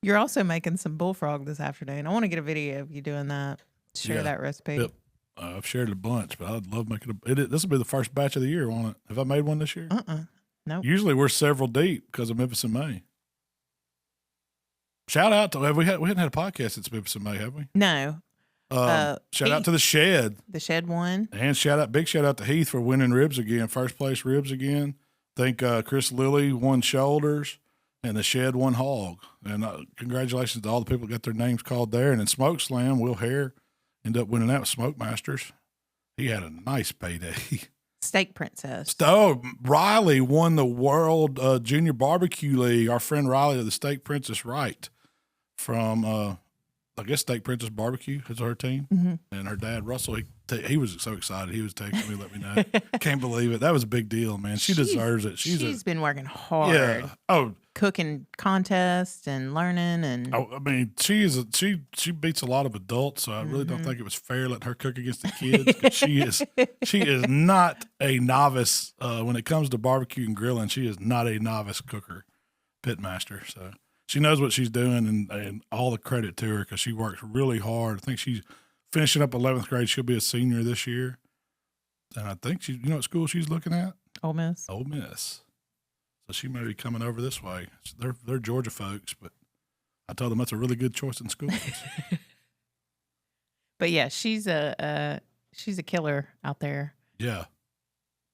You're also making some bullfrog this afternoon. I want to get a video of you doing that. Share that recipe. Yep. I've shared a bunch, but I'd love making this will be the first batch of the year, won't it? Have I made one this year? Nope. Usually we're several deep because of Memphis and May. Shout out to we hadn't had a podcast since Memphis and May, have we? No. Shout out to the Shed. The Shed won. And big shout out to Heath for winning ribs again, first place ribs again. I think Chris Lilly won shoulders, and the Shed won hog. And congratulations to all the people that got their names called there. And in Smoke Slam, Will Hare ended up winning that with Smoke Masters. He had a nice payday. Steak Princess. Riley won the World Junior Barbecue League. Our friend Riley of the Steak Princess Wright from I guess Steak Princess Barbecue is her team. Mm-hmm. And her dad, Russell, he was so excited. He was texting me, let me know. Can't believe it. That was a big deal, man. She deserves it. She's been working hard. Yeah. Oh. Cooking contests and learning and. Oh, I mean, she beats a lot of adults, so I really don't think it was fair letting her cook against the kids. 'Cause she is not a novice when it comes to barbecue and grilling. She is not a novice cooker, pitmaster. So. She knows what she's doing, and all the credit to her because she works really hard. I think she's finishing up 11th grade. She'll be a senior this year. And I think you know what school she's looking at? Ole Miss. Ole Miss. So she may be coming over this way. They're Georgia folks, but I told them that's a really good choice in schools. But yeah, she's a killer out there. Yeah.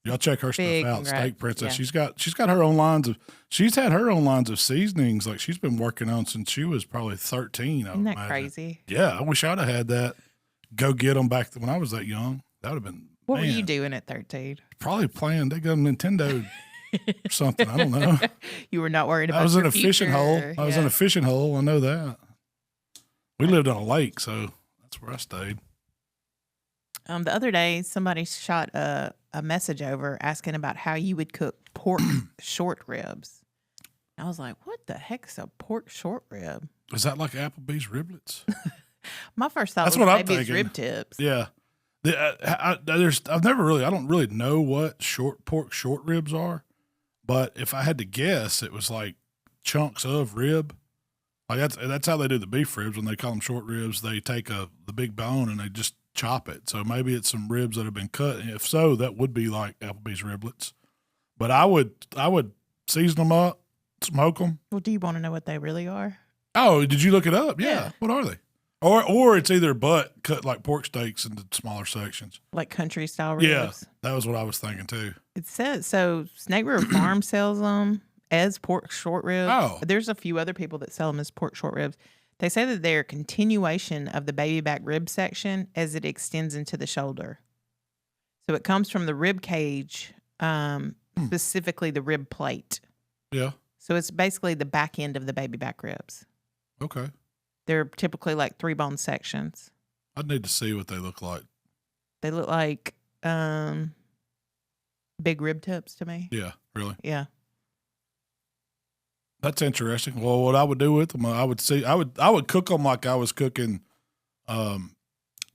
Y'all check her stuff out, congrats. Steak Princess. Yeah. She's got her own lines she's had her own lines of seasonings like she's been working on since she was probably 13. Isn't that crazy? Yeah, I wish I'd have had that. Go get them back when I was that young. That would have been. What were you doing at 13? Probably playing. They got a Nintendo or something. I don't know. You were not worried about. I was in a future. fishing hole. I was in a fishing hole. I know that. We lived on a lake, so that's where I stayed. The other day, somebody shot a message over asking about how you would cook pork short ribs. I was like, what the heck is a pork short rib? Is that like Applebee's riblets? My first thought That's was what I'm maybe it's thinking. rib tips. Yeah. I don't really know what pork short ribs are, but if I had to guess, it was like chunks of rib. Like that's how they do the beef ribs when they call them short ribs. They take the big bone and they just chop it. So maybe it's some ribs that have been cut. And if so, that would be like Applebee's riblets. But I would season them up, smoke them. Well, do you want to know what they really are? Oh, did you look it up? Yeah. What are they? Or it's either butt cut like pork steaks into smaller sections. Like country style ribs. Yeah, that was what I was thinking too. It says so. Snake River Farm sells them as pork short ribs. Oh. There's a few other people that sell them as pork short ribs. They say that they're a continuation of the baby back rib section as it extends into the shoulder. So it comes from the rib cage, specifically the rib plate. Yeah. So it's basically the back end of the baby back ribs. Okay. They're typically like 3-bone sections. I'd need to see what they look like. They look like big rib tips to me. Yeah, really. Yeah. That's interesting. Well, what I would do with them, I would cook them like I was cooking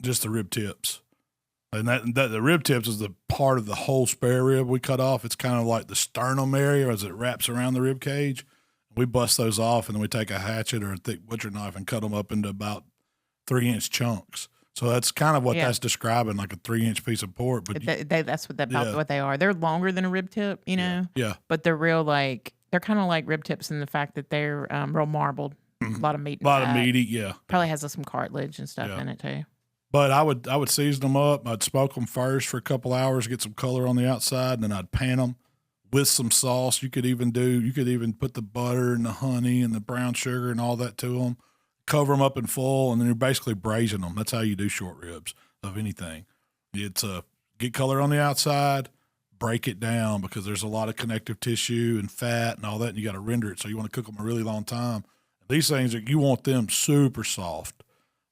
just the rib tips. And that the rib tips is the part of the whole spare rib we cut off. It's kind of like the sternum area as it wraps around the rib cage. We bust those off, and then we take a hatchet or a thick butcher knife and cut them up into about 3-inch chunks. So that's kind of what that's describing, like a 3-inch piece of pork. But that's what they are. They're longer than a rib tip, you know. Yeah. But they're real they're kind of like rib tips in the fact that they're real marbled. A lot of meat. A lot of meaty, yeah. Probably has some cartilage and stuff in it too. But I would season them up. I'd smoke them first for a couple hours, get some color on the outside, and then I'd pan them with some sauce. You could even put the butter and the honey and the brown sugar and all that to them. Cover them up in full, and then you're basically braising them. That's how you do short ribs of anything. It's get color on the outside, break it down because there's a lot of connective tissue and fat and all that, and you got to render it. So you want to cook them a really long time. These things, you want them super soft.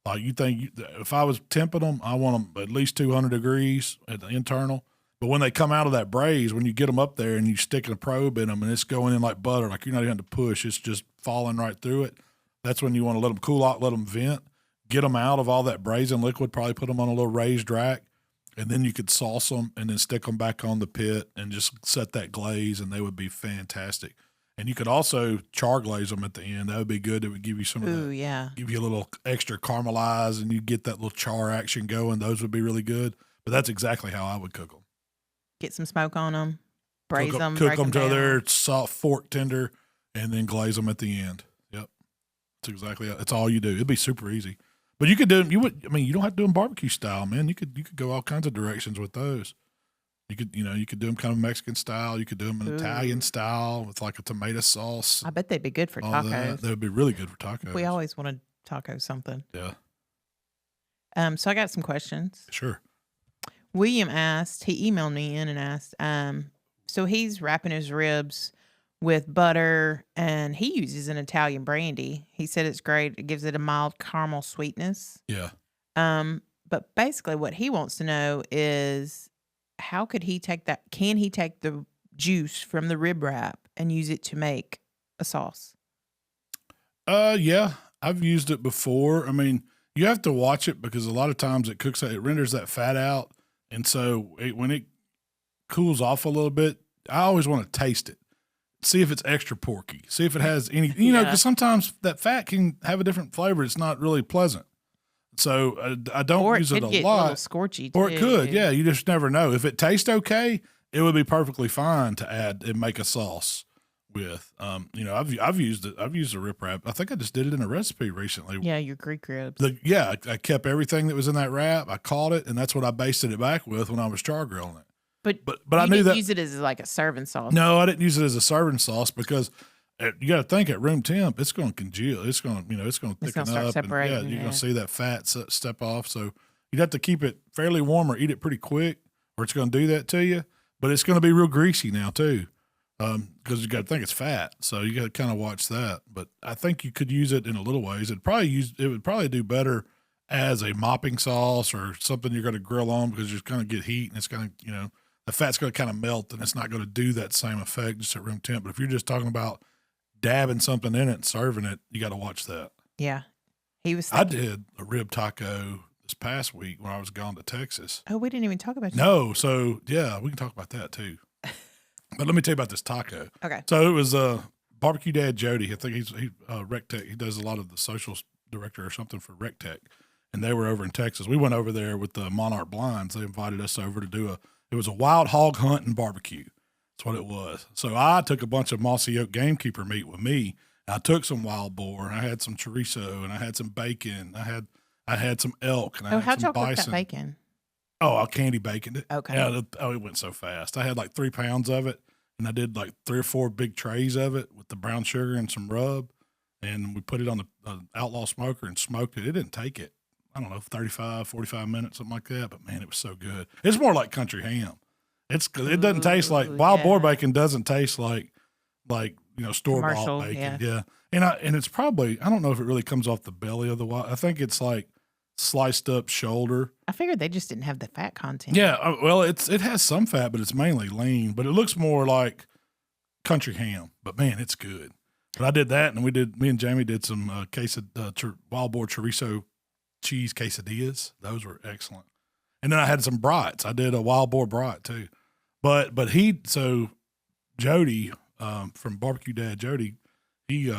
Like if I was temping them, I want them at least 200 degrees at the internal. But when they come out of that braise, when you get them up there and you stick a probe in them and it's going in like butter, like you're not even having to push, it's just falling right through it. That's when you want to let them cool out, let them vent, get them out of all that braising liquid, probably put them on a little raised rack, and then you could sauce them and then stick them back on the pit and just set that glaze, and they would be fantastic. And you could also char glaze them at the end. That would be good. It would give you some of that. Give you a little extra caramelize, and you get that little char action going. Those would be really good. But that's exactly how I would cook them. Get some smoke on them, braise them, cook them till they're soft, fork tender, and then glaze them at the end. Yep, that's exactly it. That's all you do. It'd be super easy. But you could do them. You don't have to do them barbecue style, man. You could go all kinds of directions with those. You could do them kind of Mexican style. You could do them in Italian style with like a tomato sauce. I bet they'd be good for tacos. That would be really good for tacos. We always wanted taco something. Yeah. So I got some questions. Sure. William asked, he emailed me in and asked, so he's wrapping his ribs with butter, and he uses an Italian brandy. He said it's great. It gives it a mild caramel sweetness. Yeah. But basically what he wants to know is, how could he take that? Can he take the juice from the rib wrap and use it to make a sauce? Yeah, I've used it before. I mean, you have to watch it because a lot of times it renders that fat out. And so when it cools off a little bit, I always want to taste it. See if it's extra porky. See if it has any, because sometimes that fat can have a different flavor. It's not really pleasant. So I don't use it a lot. Or it could get a little scorchy too. Or it could, yeah. You just never know. If it tastes okay, it would be perfectly fine to add and make a sauce with. I've used it. I've used a rip wrap. I think I just did it in a recipe recently. Yeah, your Greek ribs. I kept everything that was in that wrap. I caught it, and that's what I basted it back with when I was char grilling it. But I knew that. Use it as like a serving sauce. No, I didn't use it as a serving sauce because you got to think at room temp, it's going to congeal. It's going to, thicken up. Separating, and, you're going to see that fat step off. So you'd have to keep it fairly warm or eat it pretty quick, or it's going to do that to you. But it's going to be real greasy now too, because you got to think it's fat. So you got to kind of watch that. But I think you could use it in a little ways. It would probably do better as a mopping sauce or something you're going to grill on, because you're going to get heat and it's going to, the fat's going to kind of melt, and it's not going to do that same effect just at room temp. But if you're just talking about dabbing something in it and serving it, you got to watch that. Yeah. I did a rib taco this past week when I was gone to Texas. Oh, we didn't even talk about No. So yeah, we can talk about that too. But let me tell you about this taco. Okay. So it was Barbecue Dad Jody. I think he's RecTech. He does a lot of the social director or something for RecTech. And they were over in Texas. We went over there with the Monarch Blinds. They invited us over to do it was a wild hog hunt and barbecue. That's what it was. So I took a bunch of Mossy Oak Gamekeeper meat with me. I took some wild boar, and I had some chorizo, and I had some bacon. I had I had some elk, and I had how'd some y'all cook that bison. bacon? Oh, I candy baconed it. Okay. Yeah, it went so fast. I had like 3 pounds of it, and I did like 3 or 4 big trays of it with the brown sugar and some rub, and we put it on the outlaw smoker and smoked it. It didn't take it, I don't know, 35, 45 minutes, something like that. But man, it was so good. It's more like country ham. It doesn't taste like wild boar bacon. Doesn't taste like store bought bacon. Yeah. And it's probably, I don't know if it really comes off the belly of the wild. I think it's like sliced up shoulder. I figured they just didn't have the fat content. Yeah, well, it has some fat, but it's mainly lean. But it looks more like country ham. But man, it's good. But I did that, and me and Jamie did some wild boar chorizo cheese quesadillas. Those were excellent. And then I had some brats. I did a wild boar brat too. But Jody from Barbecue Dad Jody, he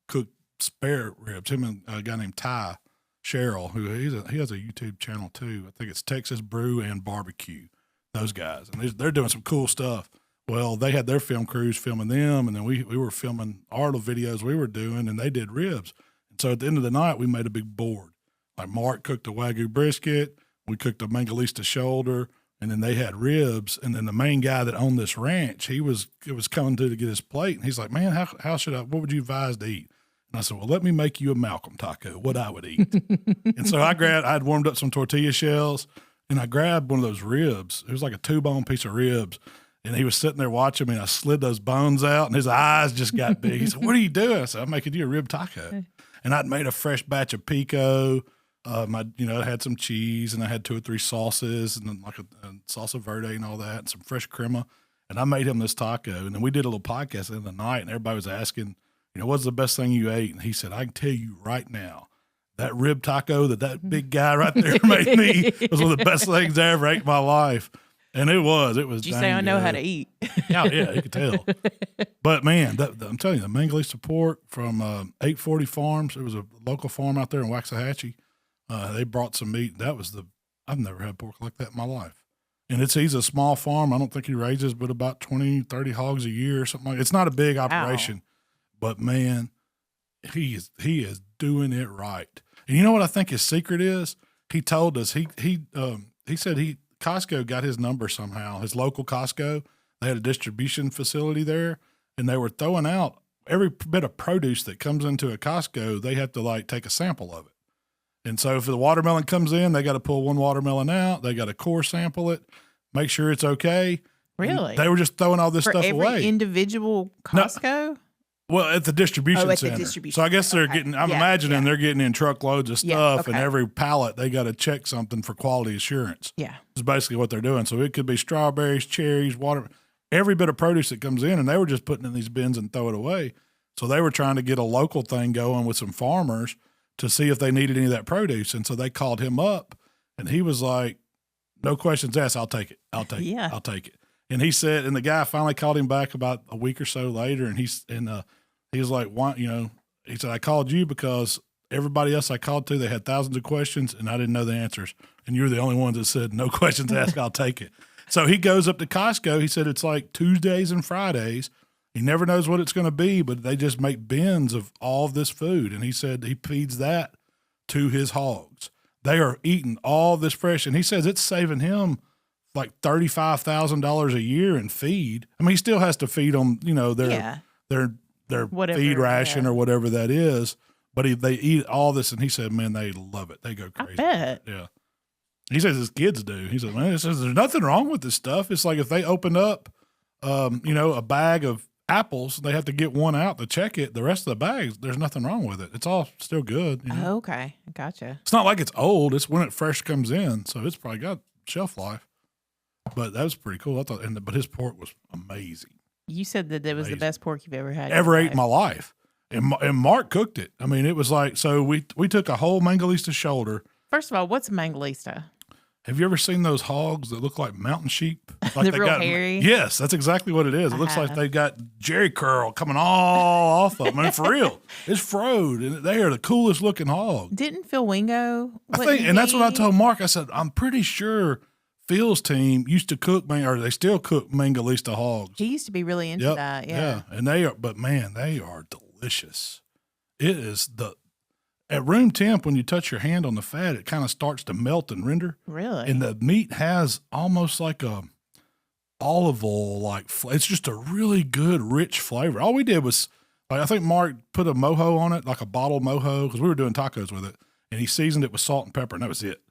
cooked spare ribs. Him and a guy named Ty Sherrill, who he has a YouTube channel too. I think it's Texas Brew and Barbecue. Those guys, and they're doing some cool stuff. Well, they had their film crews filming them, and then we were filming our little videos we were doing, and they did ribs. And so at the end of the night, we made a big board. Like Mark cooked a Wagyu brisket, we cooked a Mangalista shoulder, and then they had ribs. And then the main guy that owned this ranch, it was coming to get his plate, and he's like, "Man, what would you advise to eat?" And I said, "Well, let me make you a Malcom taco, what I would eat." And so I had warmed up some tortilla shells, and I grabbed one of those ribs. It was like a 2-bone piece of ribs. And he was sitting there watching me, and I slid those bones out, and his eyes just got big. He said, "What are you doing?" I said, "I'm making you a rib taco." And I'd made a fresh batch of pico. I had some cheese, and I had 2 or 3 sauces, and then like a salsa verde and all that, and some fresh crema. And I made him this taco. And then we did a little podcast at the end of the night, and everybody was asking, what's the best thing you ate? And he said, "I can tell you right now, that rib taco that big guy right there made me was one of the best things I ever ate in my life." And it was. Did you say I know how to eat? Yeah, you could tell. But man, I'm telling you, the Mangalista pork from 840 Farms. It was a local farm out there in Waxahachie. They brought some meat. I've never had pork like that in my life. And he's a small farm. I don't think he raises but about 20, 30 hogs a year or something like that. It's not a big operation, but man, he is doing it right. And you know what I think his secret is? He told us, he said Costco got his number somehow, his local Costco. They had a distribution facility there, and they were throwing out every bit of produce that comes into a Costco. They have to take a sample of it. And so if the watermelon comes in, they got to pull one watermelon out. They got to core sample it, make sure it's okay. Really? And they were just throwing all this stuff every away. Individual Costco? No, well, at the distribution center. So I guess they're getting, I'm imagining they're getting in truckloads of stuff, and every pallet, they got to check something for quality assurance. Yeah. Is basically what they're doing. So it could be strawberries, cherries, every bit of produce that comes in, and they were just putting in these bins and throw it away. So they were trying to get a local thing going with some farmers to see if they needed any of that produce. And so they called him up, and he was like, "No questions asked. I'll take it. I'll take it. I'll take it." And he said, and the guy finally called him back about a week or so later, and he was like, "Why?" He said, "I called you because everybody else I called to, they had thousands of questions, and I didn't know the answers. And you're the only ones that said, 'No questions asked, I'll take it.'" So he goes up to Costco. He said it's like Tuesdays and Fridays. He never knows what it's going to be, but they just make bins of all of this food. And he said he feeds that to his hogs. They are eating all this fresh. And he says it's saving him like $35,000 a year in feed. I mean, he still has to feed them, their feed ration or whatever that is. But they eat all this, and he said, man, they love it. They go crazy. I bet. Yeah. He says his kids do. He said, man, there's nothing wrong with this stuff. It's like if they open up, a bag of apples, they have to get one out to check it. The rest of the bags, there's nothing wrong with it. It's all still good. Oh, okay. Gotcha. It's not like it's old. It's when it fresh comes in. So it's probably got shelf life. But that was pretty cool. I thought, but his pork was amazing. You said that it was the best pork you've ever had. Ever ate in my life. And Mark cooked it. I mean, it was like, so we took a whole Mangalista shoulder. First of all, what's Mangalista? Have you ever seen those hogs that look like mountain sheep? Like They're real hairy? Yes, that's exactly what it is. It looks like they've got jerry curl coming all off of them. I mean, for real. It's frode, and they are the coolest looking hog. Didn't Phil Wingo? I think, and that's what I told Mark. I said, I'm pretty sure Phil's team used to cook, or they still cook Mangalista hogs. He used to be really into that, yeah. And they are, but man, they are delicious. It is at room temp, when you touch your hand on the fat, it kind of starts to melt and render. Really? And the meat has almost like a olive oil, it's just a really good, rich flavor. All we did was, I think Mark put a mojo on it, like a bottle mojo, because we were doing tacos with it, and he seasoned it with salt and pepper, and that was it.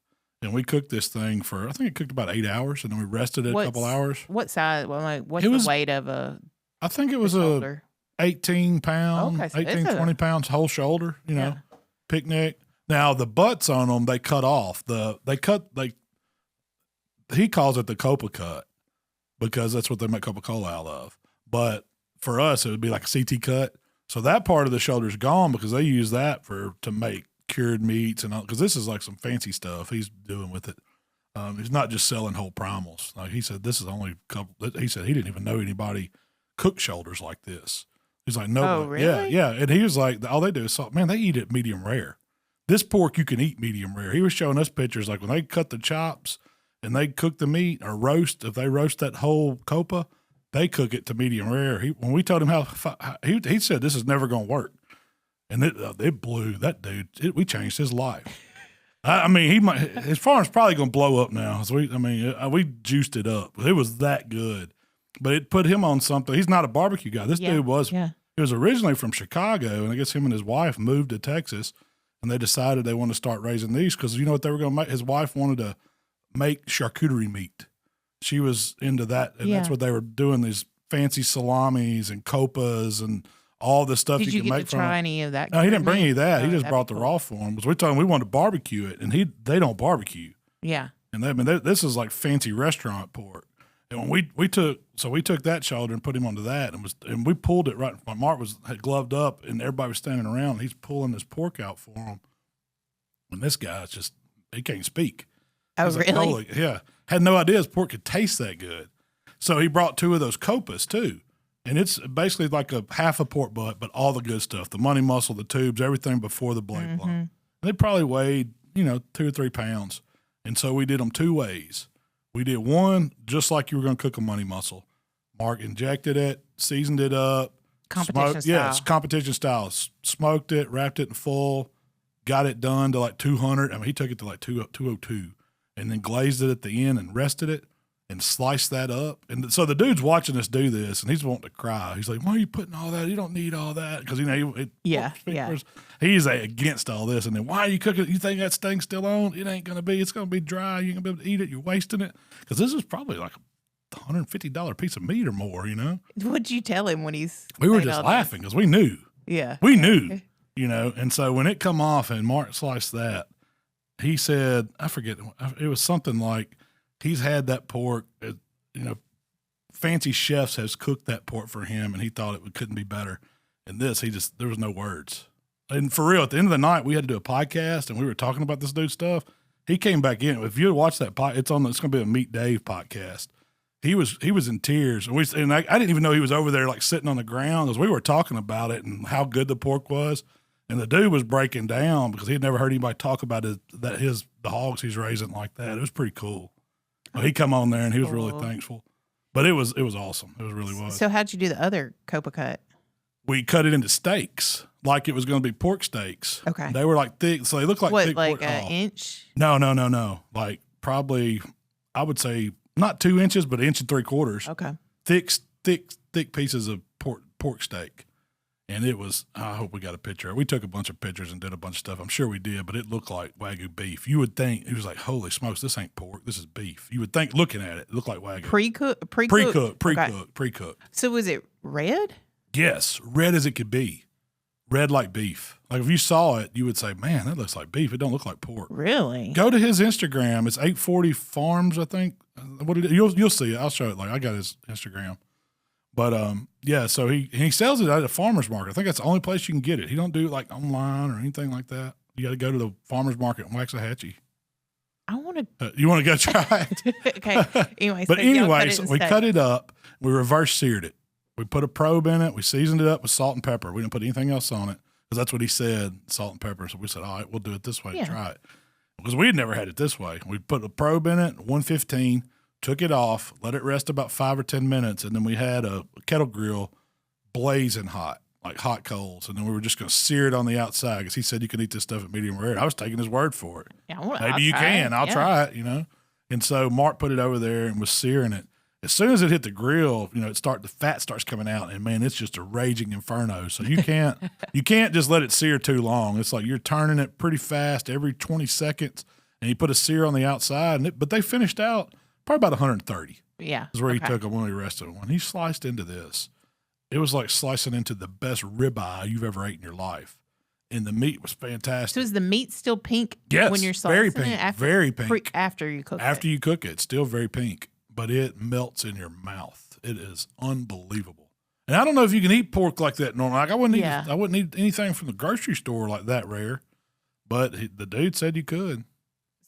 And we cooked this thing for, I think it cooked about 8 hours, and then we rested it a couple hours. What size? What's the weight of a? I think it was a 18 pound, okay, so 20 pounds whole shoulder, picnic. Now the butts on them, they cut off. He calls it the Copa cut because that's what they make Coca-Cola out of. But for us, it would be like a CT cut. So that part of the shoulder's gone because they use that to make cured meats and all. Because this is like some fancy stuff he's doing with it. He's not just selling whole primals. Like he said, this is only a couple. He said he didn't even know anybody cook shoulders like this. He's like, no. Oh, really? Yeah. And he was like, all they do is salt. Man, they eat it medium rare. This pork you can eat medium rare. He was showing us pictures like when they cut the chops and they cook the meat or roast. If they roast that whole copa, they cook it to medium rare. When we told him he said this is never going to work, and it blew that dude. We changed his life. I mean, his farm's probably going to blow up now. So we juiced it up. It was that good, but it put him on something. He's not a barbecue guy. This dude was. Yeah. He was originally from Chicago, and I guess him and his wife moved to Texas, and they decided they wanted to start raising these because you know what they were going to make. His wife wanted to make charcuterie meat. She was into that, and that's what they were doing. These fancy salamis and copas and all the stuff you can make from. Did you get to try any of that? No, he didn't bring any of that. He just brought the raw form. Because we told him we wanted to barbecue it, and they don't barbecue. Yeah. And this is like fancy restaurant pork. And when we took that shoulder and put him onto that, and we pulled it right. Mark had gloved up, and everybody was standing around. And he's pulling this pork out for him, and this guy's he can't speak. Oh, really? Yeah. Had no idea his pork could taste that good. So he brought 2 of those copas too. And it's basically like a half a pork butt, but all the good stuff, the money muscle, the tubes, everything before the blade blown. They probably weighed, 2 or 3 pounds. And so we did them 2 ways. We did one just like you were going to cook a money muscle. Mark injected it, seasoned it up. Competition style. Yeah, it's competition style. Smoked it, wrapped it in foil, got it done to like 200. He took it to like 202. And then glazed it at the end and rested it and sliced that up. And so the dude's watching us do this, and he's wanting to cry. He's like, why are you putting all that? You don't need all that. Because, he's against all this. And then why are you cooking it? You think that thing's still on? It ain't going to be. It's going to be dry. You ain't going to be able to eat it. You're wasting it. Because this is probably like a $150 piece of meat or more, What'd you tell him when We were just laughing because we knew. Yeah. We knew, And so when it come off and Mark sliced that, he said, I forget, it was something like he's had that pork, fancy chefs has cooked that pork for him, and he thought it couldn't be better. And there was no words. And for real, at the end of the night, we had to do a podcast, and we were talking about this dude's stuff. He came back in. If you watch that it's going to be a Meet Dave podcast. He was in tears, and I didn't even know he was over there like sitting on the ground because we were talking about it and how good the pork was. And the dude was breaking down because he had never heard anybody talk about the hogs he's raising like that. It was pretty cool. Well, he come on there and he was really thankful. But it was awesome. It really was. So how'd you do the other copa cut? We cut it into steaks, like it was going to be pork steaks. Okay. They were like thick, so they look like thick pork. Like an inch? No. Like probably, I would say not 2 inches, but 1 3/4 inches. Okay. Thick pieces of pork steak. And it was, I hope we got a picture. We took a bunch of pictures and did a bunch of stuff. I'm sure we did, but it looked like Wagyu beef. You would think, it was like, holy smokes, this ain't pork. This is beef. You would think, looking at it looked like Wagyu. Pre-cooked. So was it red? Yes, red as it could be. Red like beef. Like if you saw it, you would say, man, that looks like beef. It don't look like pork. Really? Go to his Instagram. It's 840 Farms, I think. You'll see it. I'll show it later. I got his Instagram. But so he sells it at a farmer's market. I think that's the only place you can get it. He don't do it like online or anything like that. You got to go to the farmer's market in Waxahachie. I want to. You want to go try it? Okay. Anyway, so we cut it up. We reverse seared it. We put a probe in it. We seasoned it up with salt and pepper. We didn't put anything else on it because that's what he said, salt and pepper. So we said, all right, we'll do it this way. Yeah. Try it. Because we had never had it this way. We put a probe in it, 115. Took it off, let it rest about 5 or 10 minutes, and then we had a kettle grill blazing hot. like hot coals, and then we were just going to sear it on the outside because he said you can eat this stuff at medium rare. I was taking his word for it. Yeah, Maybe you can. I'll try it, And so Mark put it over there and was searing it. As soon as it hit the grill, the fat starts coming out, and man, it's just a raging inferno. So you can't just let it sear too long. It's like you're turning it pretty fast every 20 seconds, and you put a sear on the outside. But they finished out probably about 130. Yeah, is where he took them when he rested them. When he sliced into this, it was like slicing into the best ribeye you've ever ate in your life, and the meat was fantastic. So is the meat still pink? Yes, when you're slicing very pink, it? Very pink. After you cook it. After you cook it, it's still very pink. But it melts in your mouth. It is unbelievable. And I don't know if you can eat pork like that normally. Like I wouldn't eat anything from the grocery store like that rare. But the dude said you could.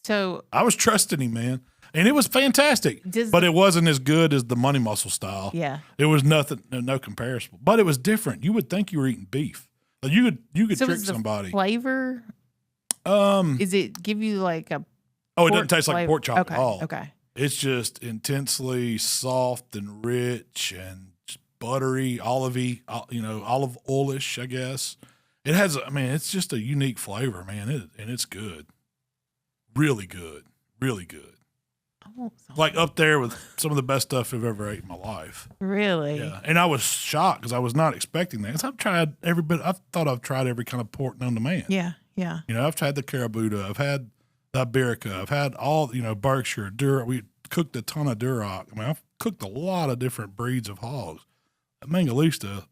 So I was trusting him, man. And it was fantastic. But it wasn't as good as the Money Muscle style. Yeah. It was nothing, no comparison. But it was different. You would think you were eating beef. Like you could trick somebody. Flavor? Is it give you like a it doesn't taste like pork chop at all. Okay. It's just intensely soft and rich and buttery, olivey, olive oilish, I guess. It has, it's just a unique flavor, man, and it's good. Really good. Really good. Like up there with some of the best stuff I've ever ate in my life. Really? Yeah. And I was shocked because I was not expecting that. 'Cause I've tried I thought I've tried every kind of pork known to man. Yeah, yeah. I've tried the Carabuda. I've had the Iberica. I've had all, Berkshire, Duroc. We cooked a ton of Duroc. I've cooked a lot of different breeds of hogs. Mangalista,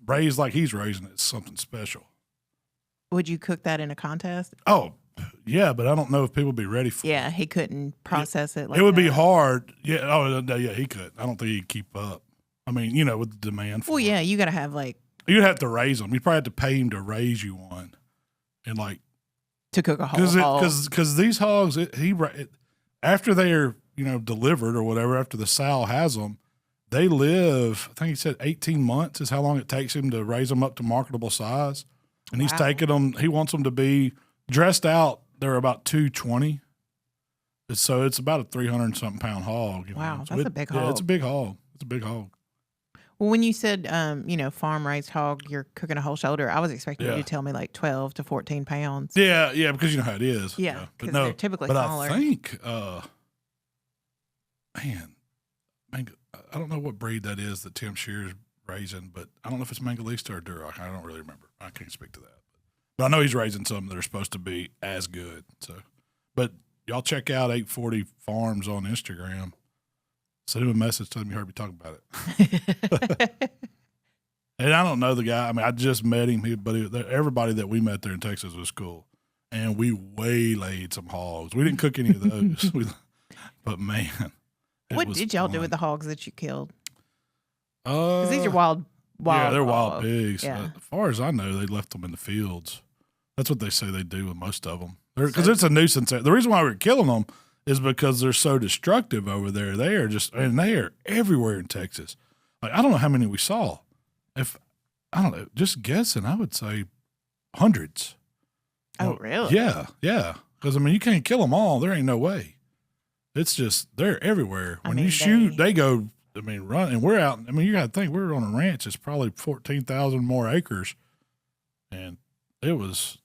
raised like he's raising it, is something special. Would you cook that in a contest? Oh, yeah, but I don't know if people would be ready for it. Yeah, he couldn't process it like it would that. be hard. Yeah, yeah, he could. I don't think he'd keep up. With the demand for it. Well, yeah, you got to have You'd have to raise them. You'd probably have to pay him to raise you one. And to cook a whole hog. Because these hogs, after they are, delivered or whatever, after the sow has them, they live, I think he said 18 months is how long it takes him to raise them up to marketable size. And he's taking them, he wants them to be dressed out. They're about 220. So it's about a 300-something pound hog. Wow, that's a big hog. Yeah, it's a big hog. It's a big hog. Well, when you said, farm raised hog, you're cooking a whole shoulder, I was expecting you to tell me 12 to 14 pounds. Yeah, because you know how it is. Yeah, because they're typically smaller. But I think, I don't know what breed that is that Tim Shear's raising, but I don't know if it's Mangalista or Duroc. I don't really remember. I can't speak to that. But I know he's raising some that are supposed to be as good. So, but y'all check out 840 Farms on Instagram. Send him a message, tell him you heard me talking about it. And I don't know the guy. I just met him, but everybody that we met there in Texas was cool. And we waylaid some hogs. We didn't cook any of those. But man, what did y'all do with the hogs that you killed? Because these are wild. Yeah, they're wild pigs. Yeah. As far as I know, they left them in the fields. That's what they say they do with most of them. Because it's a nuisance. The reason why we're killing them is because they're so destructive over there. They are everywhere in Texas. I don't know how many we saw. Just guessing, I would say hundreds. Oh, really? Yeah. Because, you can't kill them all. There ain't no way. It's just, they're everywhere. When you shoot, they go, run. And we're out. You got to think, we're on a ranch. It's probably 14,000 more acres. And it was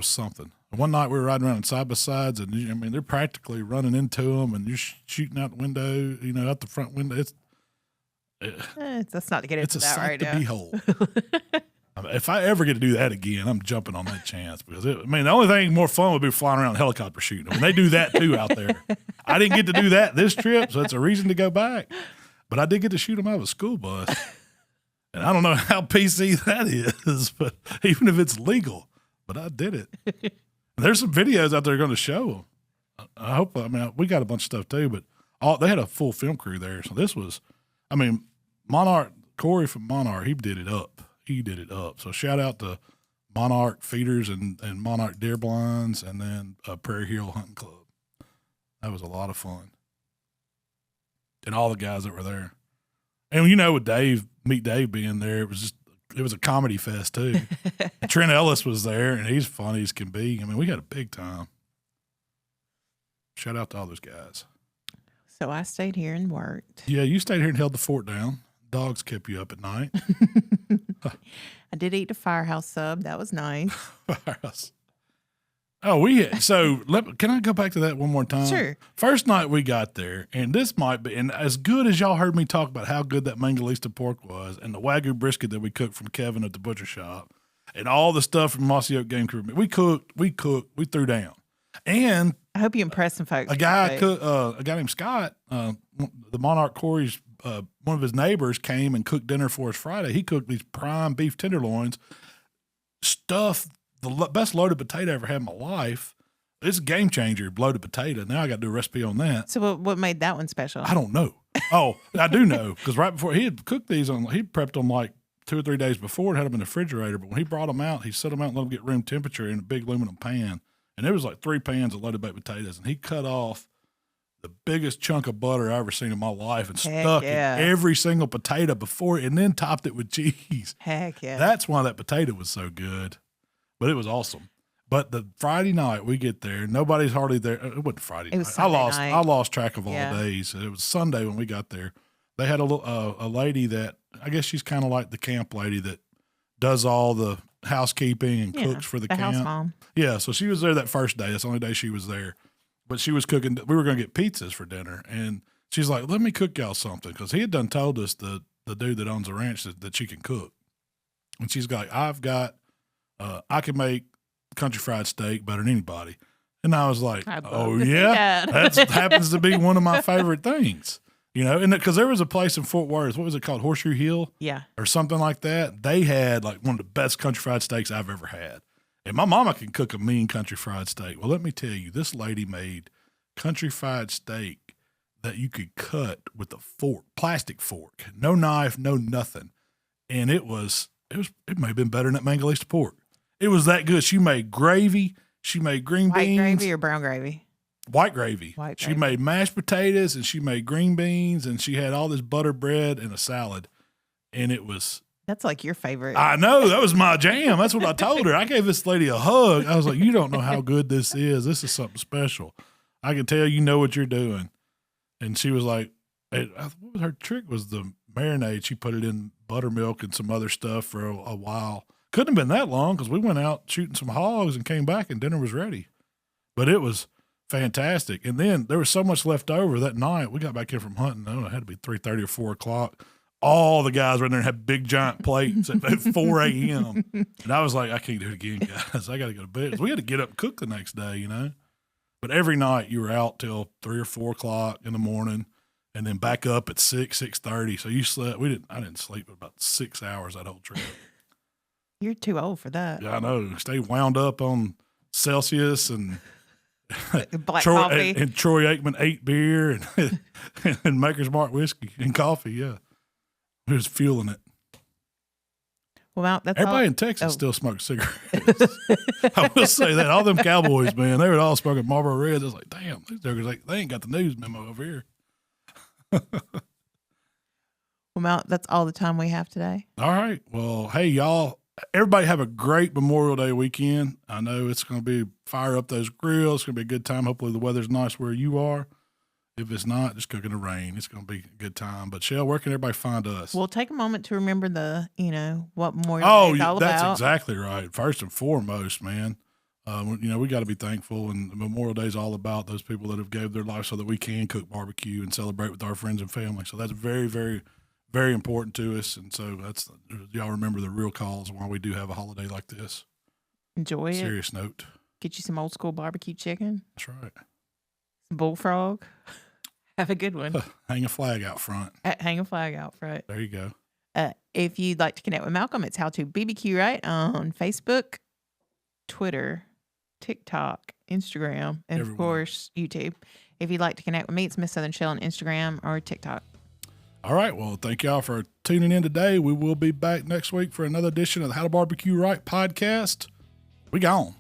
something. One night we were riding around side by sides, and they're practically running into them, and you're shooting out the window, out the front window. That's not to get into that right now. It's a sight to behold. If I ever get to do that again, I'm jumping on that chance because the only thing more fun would be flying around helicopter shooting. They do that too out there. I didn't get to do that this trip, so it's a reason to go back. But I did get to shoot them out of a school bus, and I don't know how PC that is, but even if it's legal, but I did it. There's some videos out there going to show them. I hope. We got a bunch of stuff too, but they had a full film crew there. So this was, Monarch Corey from Monarch, he did it up. So shout out to Monarch Feeders and Monarch Deer Blinds, and then Prairie Hill Hunting Club. That was a lot of fun, and all the guys that were there. And with Meet Dave being there, it was a comedy fest too. Trent Ellis was there, and he's funny as can be. We had a big time. Shout out to all those guys. So I stayed here and worked. Yeah, you stayed here and held the fort down. dogs kept you up at night. I did eat a Firehouse sub. That was nice. Firehouse. Oh, can I go back to that one more time? Sure. First night we got there, and this might be, and as good as y'all heard me talk about how good that Mangalista pork was, and the Wagyu brisket that we cooked from Kevin at the butcher shop, and all the stuff from Mossy Oak Game Crew, we threw down. And I hope you impressed some folks. a guy named Scott, the Monarch Corey's, one of his neighbors came and cooked dinner for us Friday. He cooked these prime beef tenderloins, stuff. The best loaded potato I ever had in my life. It's a game changer, loaded potato. Now I got to do a recipe on that. So what made that one special? I don't know. Oh, I do know, because right before he had cooked these, he prepped them like 2 or 3 days before and had them in the refrigerator. But when he brought them out, he set them out and let them get room temperature in a big aluminum pan. And there was like 3 pans of loaded baked potatoes. And he cut off the biggest chunk of butter I ever seen in my life and stuck in every single potato before, and then topped it with cheese. Heck yeah. That's why that potato was so good. But it was awesome. But the Friday night we get there, nobody's hardly there. It wasn't Friday night. I lost track of all days. It was Sunday when we got there. They had a lady that, I guess she's kind of like the camp lady that does all the housekeeping and cooks for the camp. House mom. Yeah, so she was there that first day. That's the only day she was there. But she was cooking. We were going to get pizzas for dinner, and she's like, "Let me cook y'all something," because he had done told us the dude that owns the ranch that she can cook, and she's like, I can make country fried steak better than anybody. And I was like, oh, yeah, that happens to be one of my favorite things. You know, and because there was a place in Fort Worth, what was it called? Horseshoe Hill? Yeah. Or something like that. They had like one of the best country fried steaks I've ever had. And my mama can cook a mean country fried steak. Well, let me tell you, this lady made country fried steak that you could cut with a fork, plastic fork, no knife, no nothing. And it may have been better than that Mangalista pork. It was that good. She made gravy. She made green beans. White gravy or brown gravy? White gravy. She made mashed potatoes, and she made green beans, and she had all this butter bread and a salad. And it was... That's like your favorite. I know. That was my jam. That's what I told her. I gave this lady a hug. I was like, you don't know how good this is. This is something special. I can tell you know what you're doing. And she was like, what was her trick? Was the marinade. She put it in buttermilk and some other stuff for a while. Couldn't have been that long because we went out shooting some hogs and came back and dinner was ready. But it was fantastic. And then there was so much left over that night. We got back in from hunting. I don't know, it had to be 3:30 or 4 o'clock. All the guys were in there and had big giant plates at 4 a.m. And I was like, I can't do it again, guys. I got to go to bed. We had to get up and cook the next day, you know. But every night you were out till 3 or 4 o'clock in the morning and then back up at 6:30. So you slept. I didn't sleep for about 6 hours that whole trip. You're too old for that. Yeah, I know. Stay wound up on Celsius and black coffee. And Troy Aikman ate beer and Maker's Mark whiskey and coffee. Yeah, we was fueling it. Well, that's everybody in Texas still smokes cigarettes. I will say that all them cowboys, man, they were all smoking Marlboro Reds. I was like, damn, these jokers, they ain't got the news memo over here. Well, Mal, that's all the time we have today. All right. Well, hey, y'all. Everybody have a great Memorial Day weekend. I know it's going to be fire up those grills. It's going to be a good time. Hopefully the weather's nice where you are. If it's not, just cook in the rain. It's going to be a good time. But, Shell, where can everybody find us? We'll take a moment to remember what Memorial Day is all about. Oh, that's exactly right. First and foremost, man, we got to be thankful. And Memorial Day is all about those people that have gave their life so that we can cook barbecue and celebrate with our friends and family. So that's very, very, very important to us. And so y'all remember the real cause why we do have a holiday like this. Enjoy it. Serious note. Get you some Old School BBQ Chicken. That's right. Some bullfrog. Have a good one. Hang a flag out front. Hang a flag out front. There you go. If you'd like to connect with Malcolm, it's HowToBBQRight on Facebook, Twitter, TikTok, Instagram, and of course, YouTube. If you'd like to connect with me, it's Miss Southern Shell on Instagram or TikTok. All right. Well, thank y'all for tuning in today. We will be back next week for another edition of the How to BBQ Right podcast. We gone.